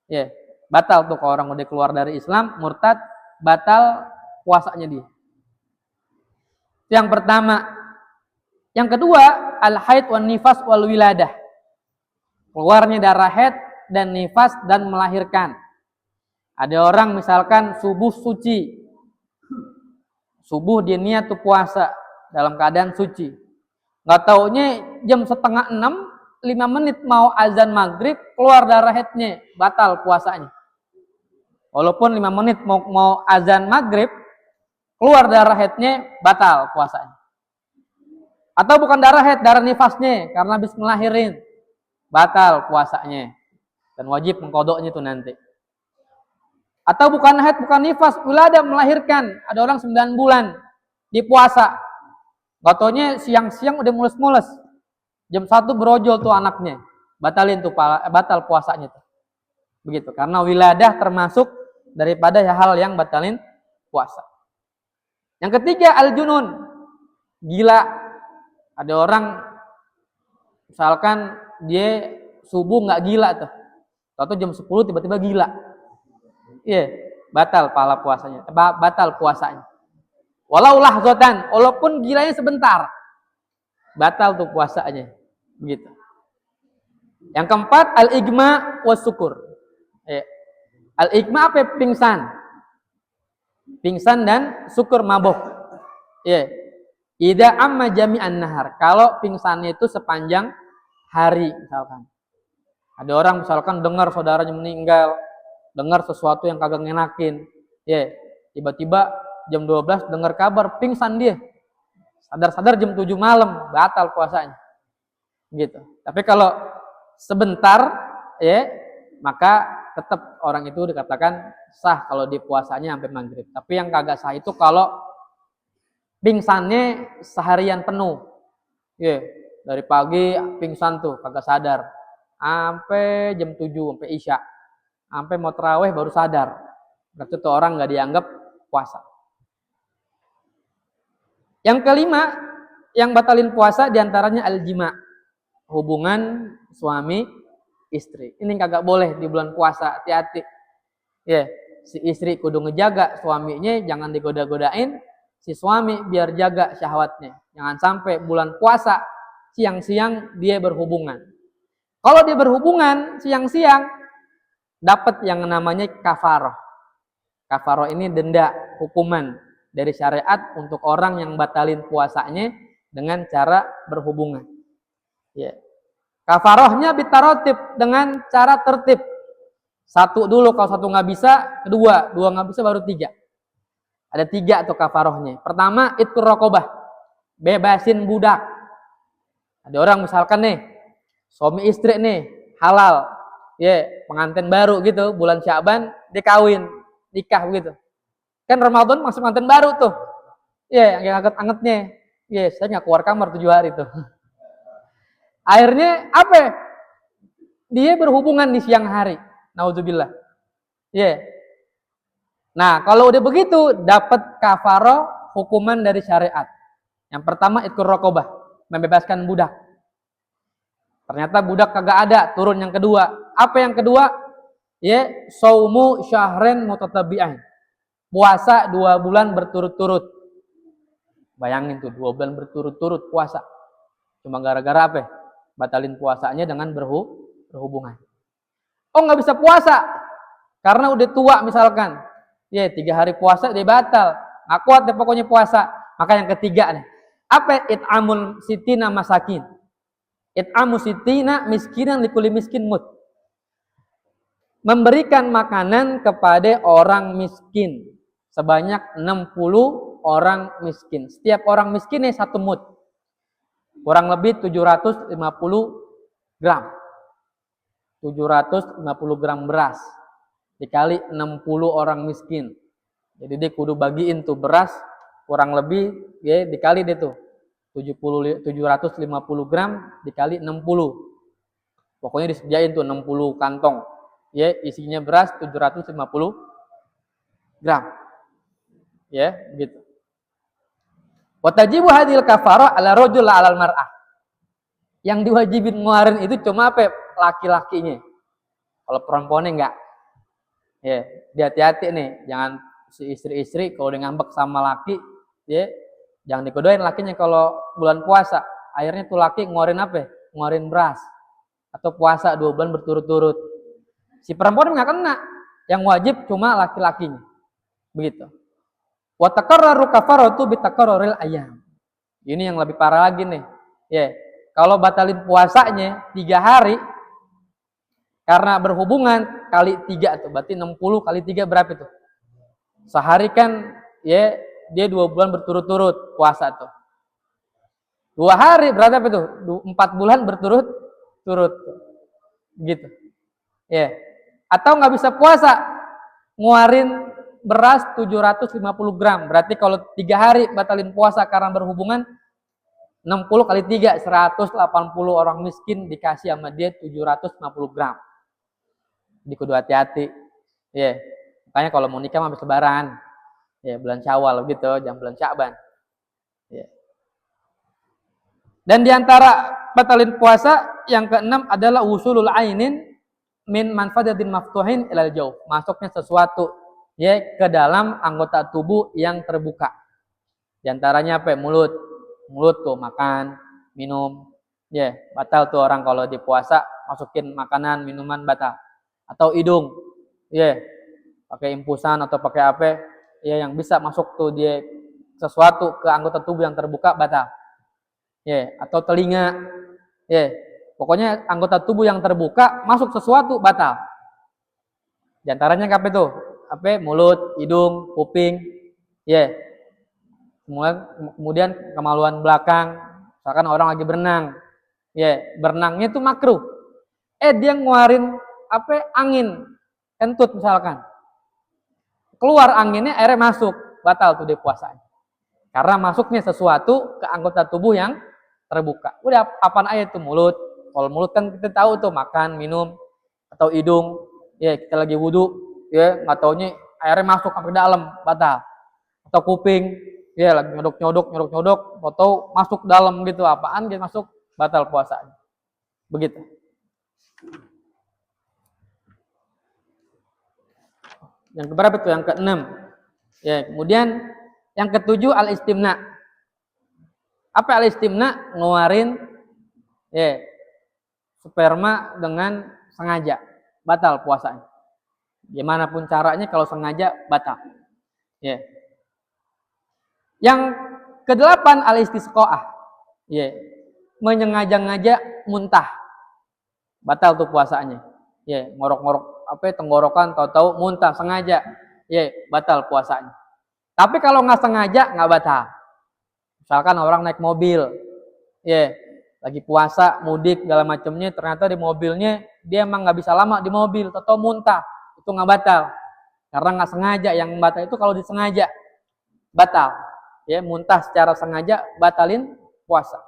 Ya, batal tuh kalau orang udah keluar dari Islam, murtad, batal puasanya dia. Yang pertama. Yang kedua, al-haid wan nifas wal wiladah. Keluarnya darah haid dan nifas dan melahirkan. Ada orang misalkan subuh suci. Subuh dia niat tuh puasa dalam keadaan suci. Nggak taunya jam 5:30, 5 menit mau azan maghrib, keluar darah haidnya, batal puasanya. Walaupun 5 menit mau azan maghrib, keluar darah haidnya, batal puasanya. Atau bukan darah haid, darah nifasnya, karena habis melahirin, batal puasanya. Dan wajib mengqadhanya itu nanti. Atau bukan haid, bukan nifas, wiladah, melahirkan. Ada orang 9 bulan di puasa. Nggak taunya siang-siang udah mulus-mulus. Jam 1 berojol tuh anaknya. Batalin tuh, batal puasanya tuh. Begitu, karena wiladah termasuk daripada hal yang batalin puasa. Yang ketiga, al-junun, gila. Ada orang misalkan dia subuh nggak gila tuh. Atau jam 10 tiba-tiba gila. Iya, batal pahala puasanya. Batal puasanya. Walau lahzatan, walaupun gilanya sebentar. Batal tuh puasanya. Begitu. Yang keempat, al-igma was syukur. Al-igma apa? Pingsan. Pingsan dan syukur mabuk. Iya. Ida amma jami'an nahar. Kalau pingsannya itu sepanjang hari misalkan. Ada orang misalkan dengar saudaranya meninggal, dengar sesuatu yang kagak ngenakin. Tiba-tiba jam 12 dengar kabar pingsan dia. Sadar-sadar jam 7 malam, batal puasanya. Gitu. Tapi kalau sebentar maka tetap orang itu dikatakan sah kalau di puasanya sampai maghrib. Tapi yang kagak sah itu kalau pingsannya seharian penuh. Dari pagi pingsan tuh, kagak sadar. Sampai jam 7, sampai isya. Sampai mau tarawih baru sadar. Berarti tuh orang nggak dianggap puasa. Yang kelima, yang batalin puasa diantaranya al-jima. Hubungan suami istri. Ini kagak boleh di bulan puasa, hati-hati. Si istri kudu ngejaga suaminya, jangan digoda-godain. Si suami biar jaga syahwatnya. Jangan sampai bulan puasa siang-siang dia berhubungan. Kalau dia berhubungan siang-siang dapat yang namanya kafaroh. Kafaroh ini denda, hukuman dari syariat untuk orang yang batalin puasanya dengan cara berhubungan. Kafarohnya bitarotib, dengan cara tertib. Satu dulu, kalau satu nggak bisa, kedua, dua nggak bisa, baru tiga. Ada 3 tuh kafarohnya. Pertama, itqur raqabah, bebasin budak. Ada orang misalkan nih, suami istri nih, halal, pengantin baru gitu, bulan Sya'ban, dia kawin, nikah gitu. Kan Ramadan masuk pengantin baru tuh. Yang anget-angetnya. Saya nggak keluar kamar 7 hari tuh. Akhirnya apa? Dia berhubungan di siang hari. Nauzubillah. Nah, kalau udah begitu dapat kafaroh, hukuman dari syariat. Yang pertama itqur raqabah, membebaskan budak. Ternyata budak kagak ada, turun yang kedua. Apa yang kedua? Saumu syahrin mutatabi'ain. Puasa 2 bulan berturut-turut. Bayangin tuh 2 bulan berturut-turut puasa. Cuma gara-gara apa? Batalin puasanya dengan berhubungan. Oh, nggak bisa puasa karena udah tua misalkan. 3 hari puasa dia batal. Nggak kuat deh pokoknya puasa. Maka yang ketiga nih. Apa? It'amul sitina masakin. It'amu sitina miskinan likuli miskin mut. memberikan makanan kepada orang miskin sebanyak 60 orang miskin. Setiap orang miskin ini 1 mud. Kurang lebih 750 gram. 750 gram beras dikali 60 orang miskin. Jadi dia kudu bagiin tuh beras kurang lebih ya dikali deh tuh 750 gram dikali 60. Pokoknya disediain tuh 60 kantong. Ya, isinya beras 750 gram. Ya, gitu. Wa tajibu hadhil kafarah ala rajul la alal mar'ah. Yang diwajibin ngeluarin itu cuma apa? Laki-lakinya. Kalau perempuannya enggak. Ya, hati-hati nih, jangan si istri-istri kalau dia ngambek sama laki, ya, jangan dikodoin lakinya kalau bulan puasa. Akhirnya tuh laki ngeluarin apa? Ngeluarin beras. Atau puasa 2 bulan berturut-turut. Si perempuan enggak kena. Yang wajib cuma laki-lakinya. Begitu. Wa takarraru kafaratu bi takarruril ayyam. Ini yang lebih parah lagi nih. Ya, kalau batalin puasanya 3 hari karena berhubungan kali 3 tuh, berarti 60 kali 3 berapa itu? Sehari kan ya dia 2 bulan berturut-turut puasa tuh. 2 hari berarti apa itu? 4 bulan berturut-turut. Gitu. Ya. Atau nggak bisa puasa, nguarin beras 750 gram. Berarti kalau 3 hari batalin puasa karena berhubungan 60 kali 3, 180 orang miskin dikasih sama dia 750 gram. Di kudu hati-hati. Ya. Makanya kalau mau nikah habis lebaran. Ya, bulan Syawal gitu, jangan bulan Sya'ban. Ya. Dan diantara batalin puasa yang keenam adalah usulul ainin min manfadatin maftuhin ilal jauh. Masuknya sesuatu ya ke dalam anggota tubuh yang terbuka. Di antaranya apa? Mulut. Mulut tuh makan, minum. Ya, batal tuh orang kalau di puasa masukin makanan, minuman batal. Atau hidung. Ya, pakai impusan atau pakai apa? Ya yang bisa masuk tuh dia sesuatu ke anggota tubuh yang terbuka batal. Ya, atau telinga. Ya, pokoknya anggota tubuh yang terbuka masuk sesuatu batal. Di antaranya apa itu? Apa? Mulut, hidung, kuping. Ya. Kemudian kemaluan belakang. Misalkan orang lagi berenang. Ya, berenangnya itu makruh. Dia ngeluarin apa? Angin. Kentut misalkan. Keluar anginnya, airnya masuk. Batal tuh dia puasanya. Karena masuknya sesuatu ke anggota tubuh yang terbuka. Udah apaan aja tuh mulut. Kalau mulut kan kita tahu tuh makan, minum, atau hidung. Ya kita lagi wudhu, ya nggak taunya airnya masuk sampai dalam, batal. Atau kuping, ya lagi nyodok, atau masuk dalam gitu, apaan dia masuk, batal puasanya. Begitu. Yang keberapa tuh? Yang keenam. Ya kemudian yang ketujuh al-istimna. Apa al-istimna? Ngeluarin ya sperma dengan sengaja, batal puasanya. Gimana pun caranya kalau sengaja batal. Ya. Yang kedelapan al-istisqaah. Ya. Menyengaja-ngaja muntah. Batal tuh puasanya. Ya, ngorok-ngorok apa tenggorokan tahu-tahu muntah sengaja. Ya, batal puasanya. Tapi kalau nggak sengaja nggak batal. Misalkan orang naik mobil, ya lagi puasa, mudik, segala macamnya, ternyata di mobilnya dia emang nggak bisa lama di mobil, atau muntah, itu nggak batal, karena nggak sengaja. Yang batal itu kalau disengaja, batal. Ya muntah secara sengaja, batalin puasa.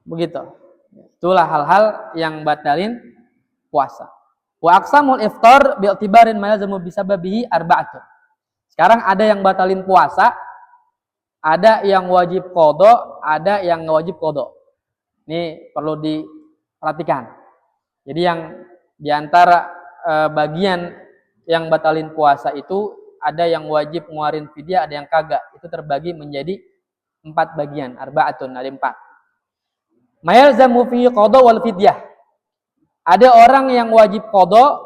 Begitu. Itulah hal-hal yang batalin puasa. Wa aqsamul iftar bi'tibarin ma yazamu bisababihi arba'atun. Sekarang ada yang batalin puasa, ada yang wajib qada, ada yang nggak wajib qada. Ini perlu diperhatikan. Jadi yang diantara bagian yang batalin puasa itu ada yang wajib ngeluarin fidyah, ada yang kagak. Itu terbagi menjadi 4 bagian, arba'atun, ada 4. Mayalzamu fi qada wal fidyah. Ada orang yang wajib qada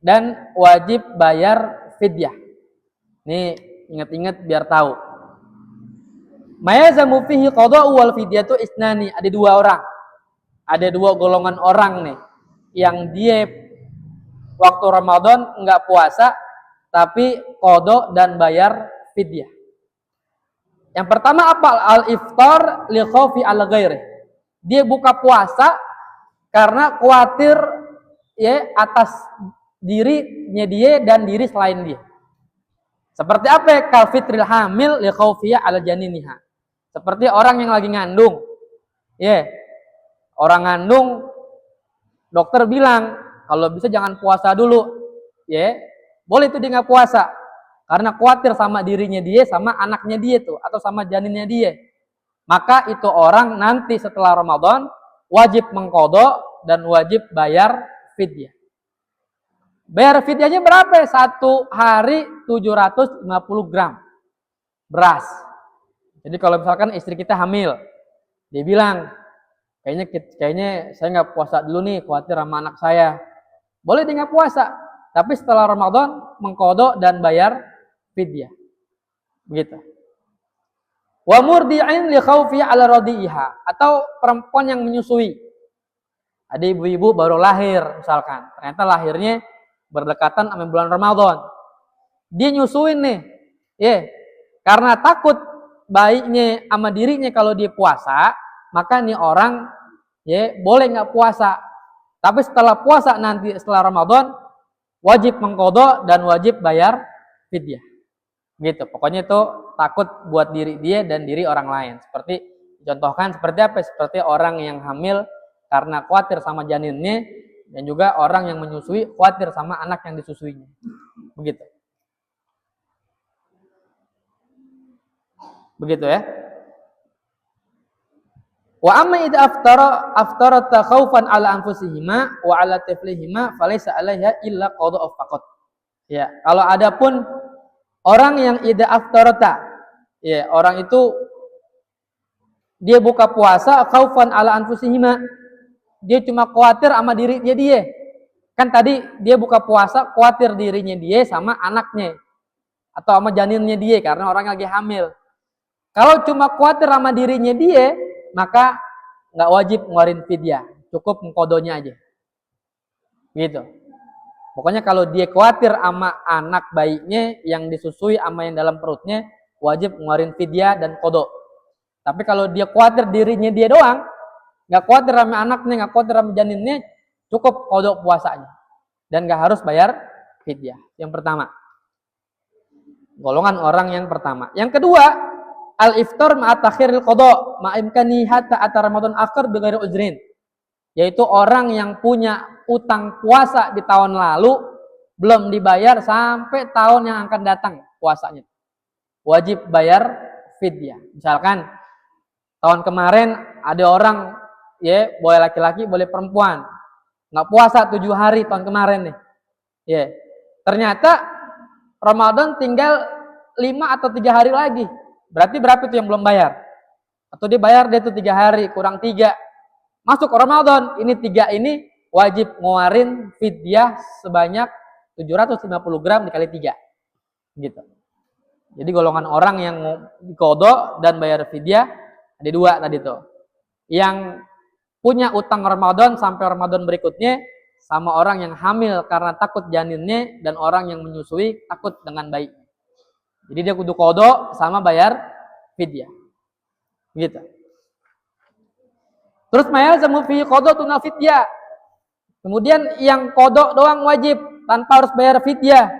dan wajib bayar fidyah. Ini ingat-ingat biar tahu. Mayazamu fihi qada'u wal fidyatu isnani. Ada 2 orang. Ada 2 golongan orang nih yang dia waktu Ramadan nggak puasa, tapi qada dan bayar fidyah. Yang pertama apa? Al-iftar li khaufi al ghairi. Dia buka puasa karena khawatir ya atas dirinya dia dan diri selain dia. Seperti apa? Kal fitril hamil li khaufiya ala janiniha. Seperti orang yang lagi ngandung. Ya. Orang ngandung, dokter bilang kalau bisa jangan puasa dulu. Ya. Boleh itu dia nggak puasa. Karena khawatir sama dirinya dia, sama anaknya dia tuh, atau sama janinnya dia. Maka itu orang nanti setelah Ramadan wajib mengqadha dan wajib bayar fidyah. Bayar fidyahnya berapa? Satu hari 750 gram beras. Jadi kalau misalkan istri kita hamil, dia bilang, kayaknya saya nggak puasa dulu nih, khawatir sama anak saya. Boleh dia nggak puasa, tapi setelah Ramadan mengqadha dan bayar fidyah. Begitu. Wa murdi'in li khaufi 'ala radi'iha, atau perempuan yang menyusui. Ada ibu-ibu baru lahir misalkan, ternyata lahirnya berdekatan sama bulan Ramadan. Dia nyusuin nih. Karena takut bayinya sama dirinya kalau dia puasa, maka nih orang boleh nggak puasa. Tapi setelah puasa nanti setelah Ramadan wajib mengqadha dan wajib bayar fidyah. Gitu. Pokoknya itu takut buat diri dia dan diri orang lain. Seperti contohkan seperti apa? Seperti orang yang hamil karena khawatir sama janinnya, dan juga orang yang menyusui khawatir sama anak yang disusuinya. Begitu. Begitu ya. Wa amma idza aftara khaufan ala anfusihima wa ala tiflihima falaysa 'alaiha illa qada'u faqat. Ya, kalau adapun orang yang idza aftarata, ya, orang itu dia buka puasa khaufan ala anfusihima. Dia cuma khawatir sama dirinya dia. Kan tadi dia buka puasa khawatir dirinya dia sama anaknya atau sama janinnya dia karena orang lagi hamil. Kalau cuma khawatir sama dirinya dia, maka nggak wajib ngeluarin fidyah, cukup mengqadhonya aja. Gitu. Pokoknya kalau dia khawatir sama anak bayinya yang disusui sama yang dalam perutnya, wajib ngeluarin fidyah dan qadha. Tapi kalau dia khawatir dirinya dia doang, nggak khawatir sama anaknya, nggak khawatir sama janinnya, cukup qadha puasanya dan nggak harus bayar fidyah. Yang pertama, golongan orang yang pertama. Yang kedua, al-iftar ma'a takhiril qadha ma'a imkani hatta ata Ramadan akhir bi ghairi uzrin. Yaitu orang yang punya utang puasa di tahun lalu belum dibayar sampai tahun yang akan datang puasanya. Wajib bayar fidyah. Misalkan tahun kemarin ada orang boleh laki-laki, boleh perempuan, nggak puasa 7 hari tahun kemarin nih. Ternyata Ramadan tinggal 5 atau 3 hari lagi. Berarti berapa itu yang belum bayar? Atau dia bayar dia itu 3 hari kurang 3. Masuk Ramadan, ini 3 ini wajib ngeluarin fidyah sebanyak 750 gram dikali 3. Gitu. Jadi golongan orang yang qadha dan bayar fidyah ada 2 tadi tuh. Yang punya utang Ramadan sampai Ramadan berikutnya, sama orang yang hamil karena takut janinnya, dan orang yang menyusui takut dengan bayi. Jadi dia kudu qadha sama bayar fidyah. Gitu. Terus mayalzamu fi qadhatun fidyah. Kemudian yang qadha doang wajib tanpa harus bayar fidyah.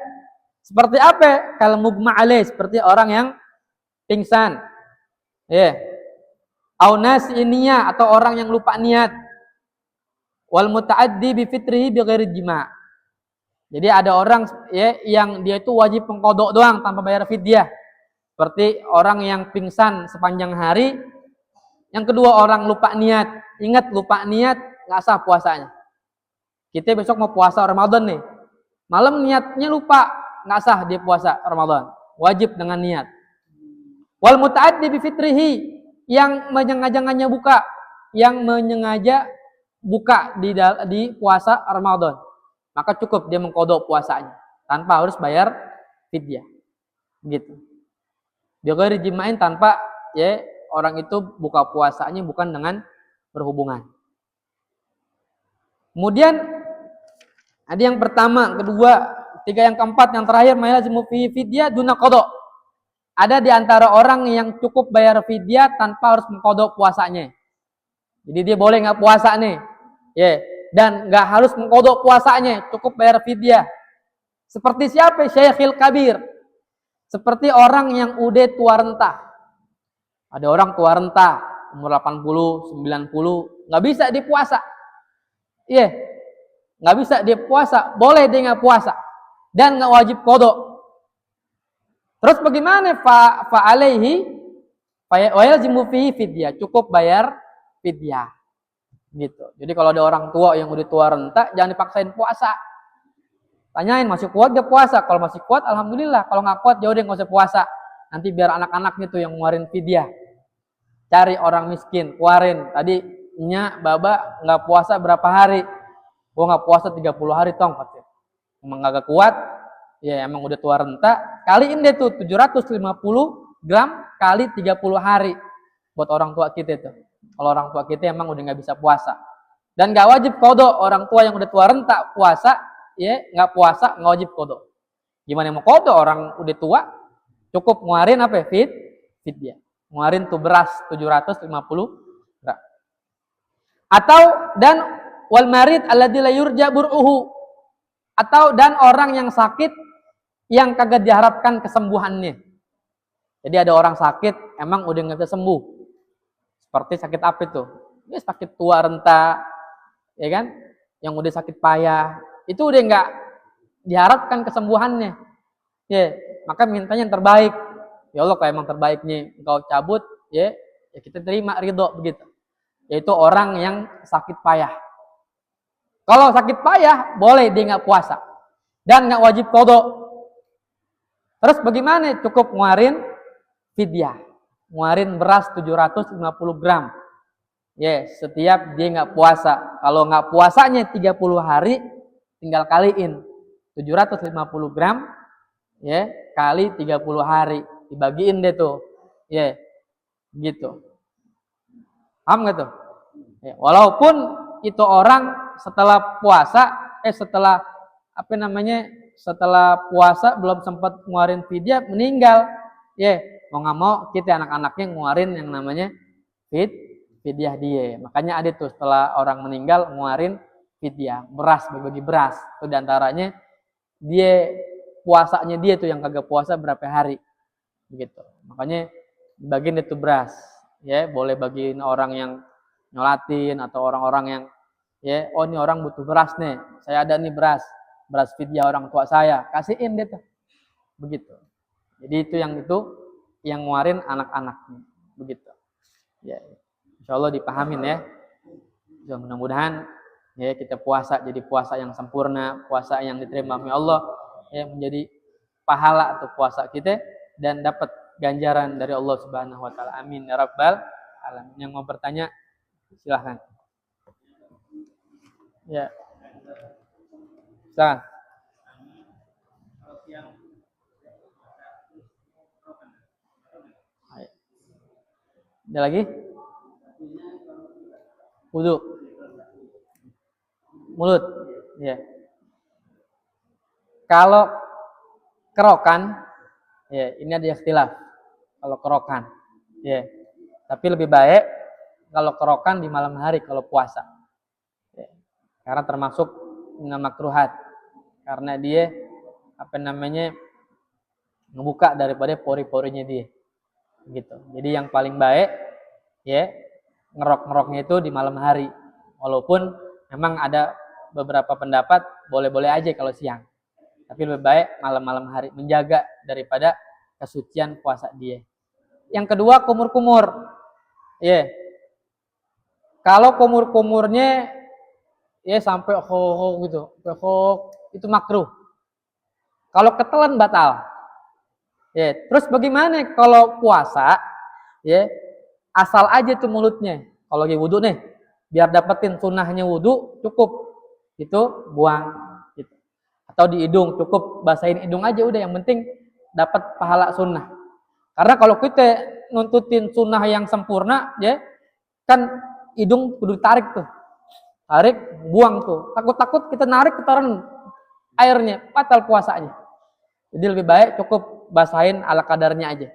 Seperti apa? Kal mugma alaih, seperti orang yang pingsan. Au nasi'iniya, atau orang yang lupa niat. Wal muta'addi bi fitrihi bi ghairi jima'. Jadi ada orang yang dia itu wajib mengqadha doang tanpa bayar fidyah. Seperti orang yang pingsan sepanjang hari. Yang kedua orang lupa niat. Ingat, lupa niat nggak sah puasanya. Kita besok mau puasa Ramadan nih. Malam niatnya lupa, nggak sah dia puasa Ramadan. Wajib dengan niat. Wal muta'addi bi fitrihi, yang menyengaja buka, di puasa Ramadan, maka cukup dia mengqadha puasanya tanpa harus bayar fidyah. Gitu. Dia ghairi jima'in, tanpa orang itu buka puasanya bukan dengan berhubungan. Kemudian Ada yang pertama, kedua, ketiga, yang keempat, yang terakhir, maylazimu fi fidyah duna qada. Ada di antara orang yang cukup bayar fidyah tanpa harus mengqada puasanya. Jadi dia boleh nggak puasa nih, ya, dan nggak harus mengqada puasanya, cukup bayar fidyah. Seperti siapa? Syekhil kabir. Seperti orang yang udah tua renta. Ada orang tua renta, umur 80, 90, nggak bisa dia puasa. Iya, nggak bisa dia puasa, boleh dia nggak puasa dan nggak wajib qada. Terus bagaimana? Fa alaihi wa yalzimu fihi fidyah, cukup bayar fidyah. Gitu. Jadi kalau ada orang tua yang udah tua renta, jangan dipaksain puasa. Tanyain, masih kuat gak puasa? Kalau masih kuat, alhamdulillah. Kalau nggak kuat, ya udah nggak usah puasa. Nanti biar anak-anaknya tuh yang ngeluarin fidyah. Cari orang miskin, keluarin. Tadi nya baba nggak puasa berapa hari? Gua nggak puasa 30 hari tong, katanya. Emang nggak kuat, ya emang udah tua renta. Kaliin deh tuh 750 gram kali 30 hari buat orang tua kita tuh. Kalau orang tua kita emang udah nggak bisa puasa. Dan nggak wajib qada, orang tua yang udah tua renta puasa, ya nggak puasa nggak wajib qada. Gimana mau qada orang udah tua? Cukup ngeluarin apa ya? Fidyah. Ngeluarin tuh beras 750 gram. Atau dan wal marid alladzi la yurja bur'uhu. Atau dan orang yang sakit yang kagak diharapkan kesembuhannya. Jadi ada orang sakit emang udah nggak bisa sembuh. Seperti sakit apa itu? Ya sakit tua renta, ya kan? Yang udah sakit payah, itu udah nggak diharapkan kesembuhannya. Ya, maka mintanya yang terbaik. Ya Allah, kalau emang terbaiknya engkau cabut, ya kita terima ridho begitu. Yaitu orang yang sakit payah. Kalau sakit payah, boleh dia nggak puasa dan nggak wajib qada. Terus bagaimana? Cukup ngeluarin fidyah, ngeluarin beras 750 gram. Ya, setiap dia nggak puasa. Kalau nggak puasanya 30 hari, tinggal kaliin 750 gram, ya kali 30 hari, dibagiin deh tuh, ya gitu. Paham nggak tuh? Ya, walaupun itu orang setelah puasa, setelah apa namanya, setelah puasa belum sempat ngeluarin fidyah meninggal, ya mau nggak mau kita anak-anaknya ngeluarin yang namanya fidyah dia. Makanya ada tuh setelah orang meninggal ngeluarin fidyah, beras, berbagi beras. Itu diantaranya dia puasanya dia tuh yang kagak puasa berapa hari, begitu. Makanya bagiin itu beras, ya boleh bagiin orang yang nyolatin atau orang-orang yang ya, oh ini orang butuh beras nih, saya ada nih beras fidyah orang tua saya, kasihin deh tuh, begitu. Jadi itu yang ngeluarin anak-anaknya, begitu. Ya, insya Allah dipahamin ya. Ya, mudah-mudahan ya kita puasa jadi puasa yang sempurna, puasa yang diterima oleh Allah, ya menjadi pahala atau puasa kita dan dapat ganjaran dari Allah Subhanahu wa taala. Amin ya rabbal alamin. Yang mau bertanya silahkan. Ya. Silakan. Ada lagi? Wudu. Mulut. Ya. Kalau kerokan, ya ini ada ikhtilaf. Kalau kerokan, ya. Tapi lebih baik kalau kerokan di malam hari kalau puasa. Ya. Karena termasuk makruhat. Karena dia apa namanya ngebuka daripada pori-porinya dia. Gitu. Jadi yang paling baik ya ngerok-ngeroknya itu di malam hari. Walaupun memang ada beberapa pendapat boleh-boleh aja kalau siang. Tapi lebih baik malam-malam hari menjaga daripada kesucian puasa dia. Yang kedua kumur-kumur. Ya. Kalau kumur-kumurnya ya sampai ho gitu, itu makruh. Kalau ketelan batal. Ya, terus bagaimana kalau puasa? Ya, asal aja tuh mulutnya. Kalau lagi wudu nih, biar dapetin sunnahnya wudu cukup itu buang gitu. Atau di hidung cukup basahin hidung aja udah, yang penting dapat pahala sunnah. Karena kalau kita nuntutin sunnah yang sempurna, ya kan hidung kudu tarik tuh. Tarik, buang tuh. Takut-takut kita narik ketaran airnya, batal puasanya. Jadi lebih baik cukup basahin ala kadarnya aja.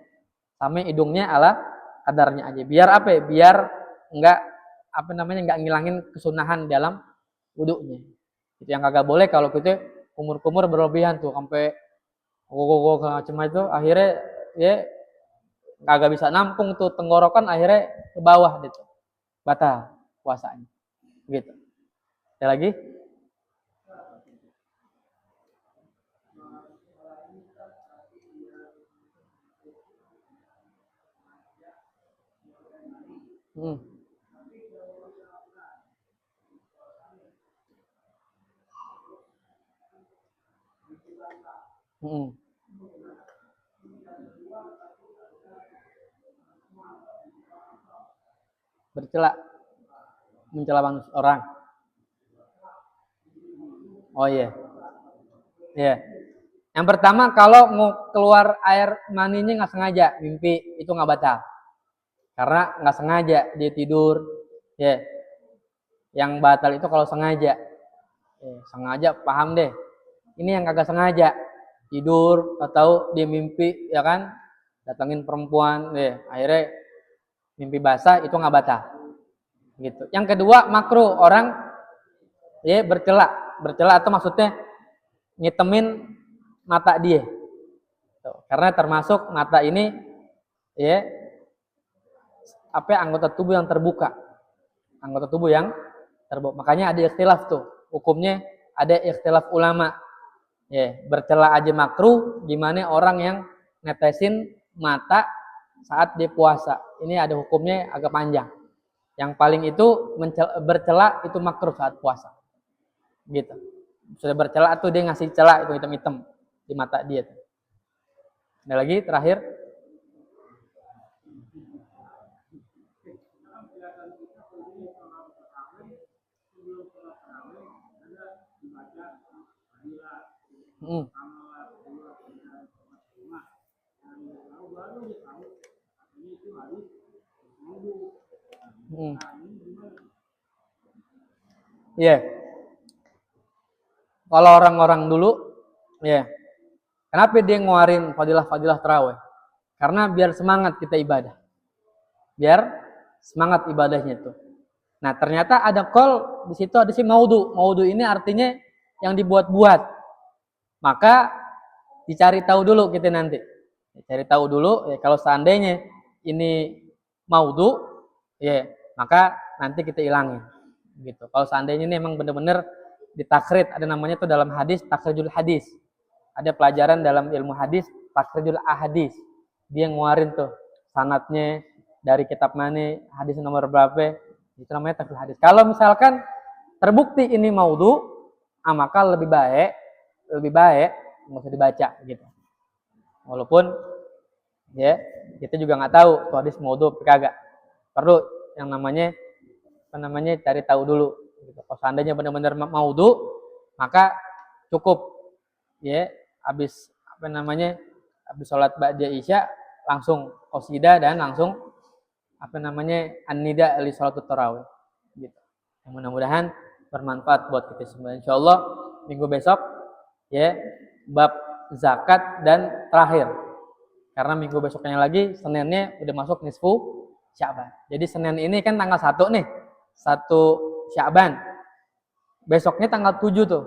Sampai hidungnya ala kadarnya aja. Biar apa ya? Biar enggak enggak ngilangin kesunahan dalam wudunya. Itu yang kagak boleh kalau kita kumur-kumur berlebihan tuh sampai macam itu akhirnya ya kagak bisa nampung tuh tenggorokan akhirnya ke bawah gitu. Batal puasanya. Gitu. Ada lagi? Hmm. Hmm. Bercela, mencela manusia orang. Oh iya. Iya. Yang pertama kalau mau keluar air maninya nggak sengaja, mimpi itu nggak batal. Karena nggak sengaja dia tidur. Ya. Yang batal itu kalau sengaja. Sengaja paham deh. Ini yang kagak sengaja tidur atau dia mimpi ya kan datangin perempuan akhirnya mimpi basah itu nggak batal gitu. Yang kedua makruh orang bercela atau maksudnya ngitemin mata dia tuh. Karena termasuk mata ini ya anggota tubuh yang terbuka, makanya ada ikhtilaf tuh hukumnya, ada ikhtilaf ulama. Bercela aja makruh, gimana orang yang netesin mata saat dia puasa. Ini ada hukumnya agak panjang. Yang paling itu bercela itu makruh saat puasa. Gitu. Sudah bercela tuh dia ngasih cela itu hitam-hitam di mata dia. Ada lagi terakhir? Hmm. Iya. Kalau orang-orang dulu, kenapa dia ngeluarin fadilah-fadilah tarawih? Karena biar semangat kita ibadah. Biar semangat ibadahnya itu. Nah, ternyata ada qol di situ, ada si maudhu. Maudhu ini artinya yang dibuat-buat. Maka dicari tahu dulu kita nanti. Cari tahu dulu kalau seandainya ini maudhu, maka nanti kita hilangin. Gitu. Kalau seandainya ini memang benar-benar ditakrid, ada namanya tuh dalam hadis takrijul hadis. Ada pelajaran dalam ilmu hadis takrijul ahadis. Dia ngeluarin tuh sanadnya dari kitab mana, hadis nomor berapa, itu namanya takrijul hadis. Kalau misalkan terbukti ini maudhu, maka lebih baik nggak usah dibaca gitu. Walaupun kita juga nggak tahu tuh hadis maudhu kagak. Perlu yang namanya cari tahu dulu gitu. Kalau seandainya benar-benar maudhu, maka cukup habis habis sholat ba'da isya langsung qasidah dan langsung an-nida li sholatut tarawih gitu. Mudah-mudahan bermanfaat buat kita semua. Insyaallah minggu besok bab zakat dan terakhir. Karena minggu besoknya lagi Seninnya udah masuk nisfu Sya'ban. Jadi Senin ini kan tanggal 1 nih. 1 Sya'ban. Besoknya tanggal 7 tuh.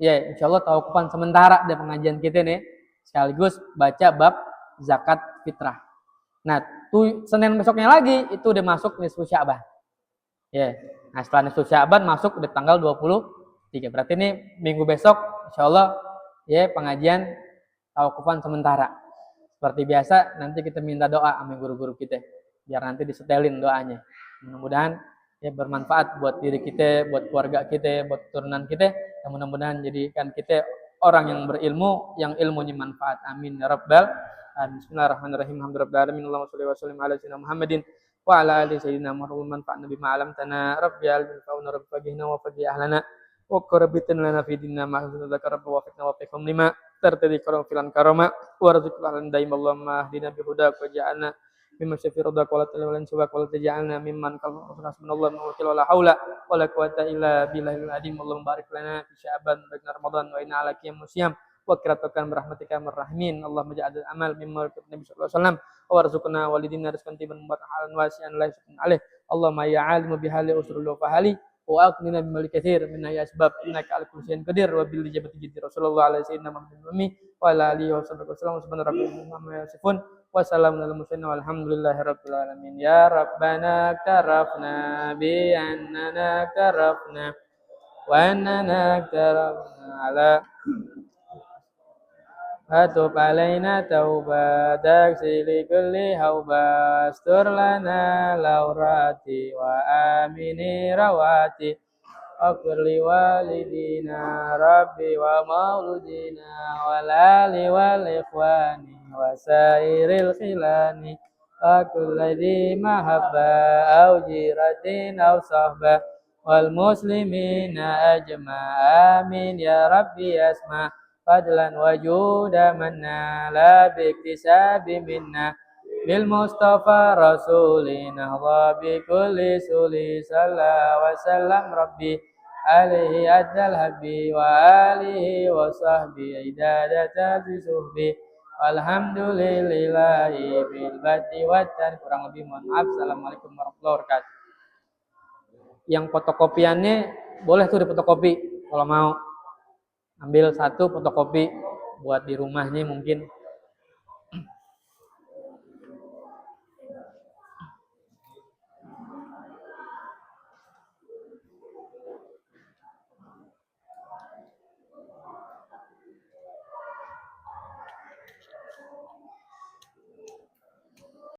Insyaallah tauqufan sementara dari pengajian kita nih. Sekaligus baca bab zakat fitrah. Nah, Senin besoknya lagi itu udah masuk nisfu Sya'ban. Nah, setelah nisfu Sya'ban masuk udah tanggal 23. Berarti ini minggu besok insyaallah pengajian tauqufan sementara. Seperti biasa nanti kita minta doa sama guru-guru kita biar nanti disetelin doanya. Mudah-mudahan bermanfaat buat diri kita, buat keluarga kita, buat keturunan kita. Dan mudah-mudahan jadikan kita orang yang berilmu, yang ilmunya manfaat. Amin ya rabbal alamin. Bismillahirrahmanirrahim. Alhamdulillahirabbil alamin. Allahumma shalli wa sallim ala sayyidina Muhammadin wa ala ali sayyidina Muhammadin manfa'na bima 'allamtana rabbil fa'una rabbil faqihna wa faqih ahlana wa qurbitin lana fi dinina ma dzakara wa fitna wa fikum lima tartadi karam filan karama wa rizqan daim Allahumma hdina bi hudak wa ja'alna مما شفي رضاك ولا تلولا سواك ولا تجعلنا ممن قال حسبنا الله ونعم الوكيل ولا حول ولا قوة إلا بالله العظيم اللهم بارك لنا في شعبان وبارك رمضان وإنا على قيام وصيام وكرتك برحمتك يا الرحمن اللهم اجعل العمل مما يرضي النبي صلى الله عليه وسلم وارزقنا والدينا رزقا طيبا مباركا واسعا لا يشق عليه اللهم يا عالم بحال أسر له فحالي وأقننا بمال كثير من أي أسباب إنك على كل شيء قدير وبالإجابة جدير رسول الله على سيدنا محمد الأمي وعلى آله وصحبه وسلم سبحان ربك عما يصفون وسلام على المرسلين والحمد لله رب العالمين يا ربنا اعترفنا بأننا اعترفنا وأننا اعترفنا على أتوب علينا توبة تغسل كل هوبة استر لنا لوراتي وآمن رواتي اغفر لوالدينا ربي ومولودينا والآل والإخوان وسائر الخلان وكل ذي محبة أو جيرة أو صحبة والمسلمين أجمع آمين يا ربي أسمع فضلا وجودا منا لا باكتساب منا بالمصطفى رسولنا نهضى بكل سولي صلى وسلم ربي عليه أدى الهبي وآله وصحبه عدادة بصحبه والحمد لله بالبد والتن. Kurang lebih mohon maaf. Assalamualaikum warahmatullahi wabarakatuh. Yang fotokopiannya boleh tuh difotokopi kalau mau. Ambil satu fotokopi buat di rumahnya mungkin.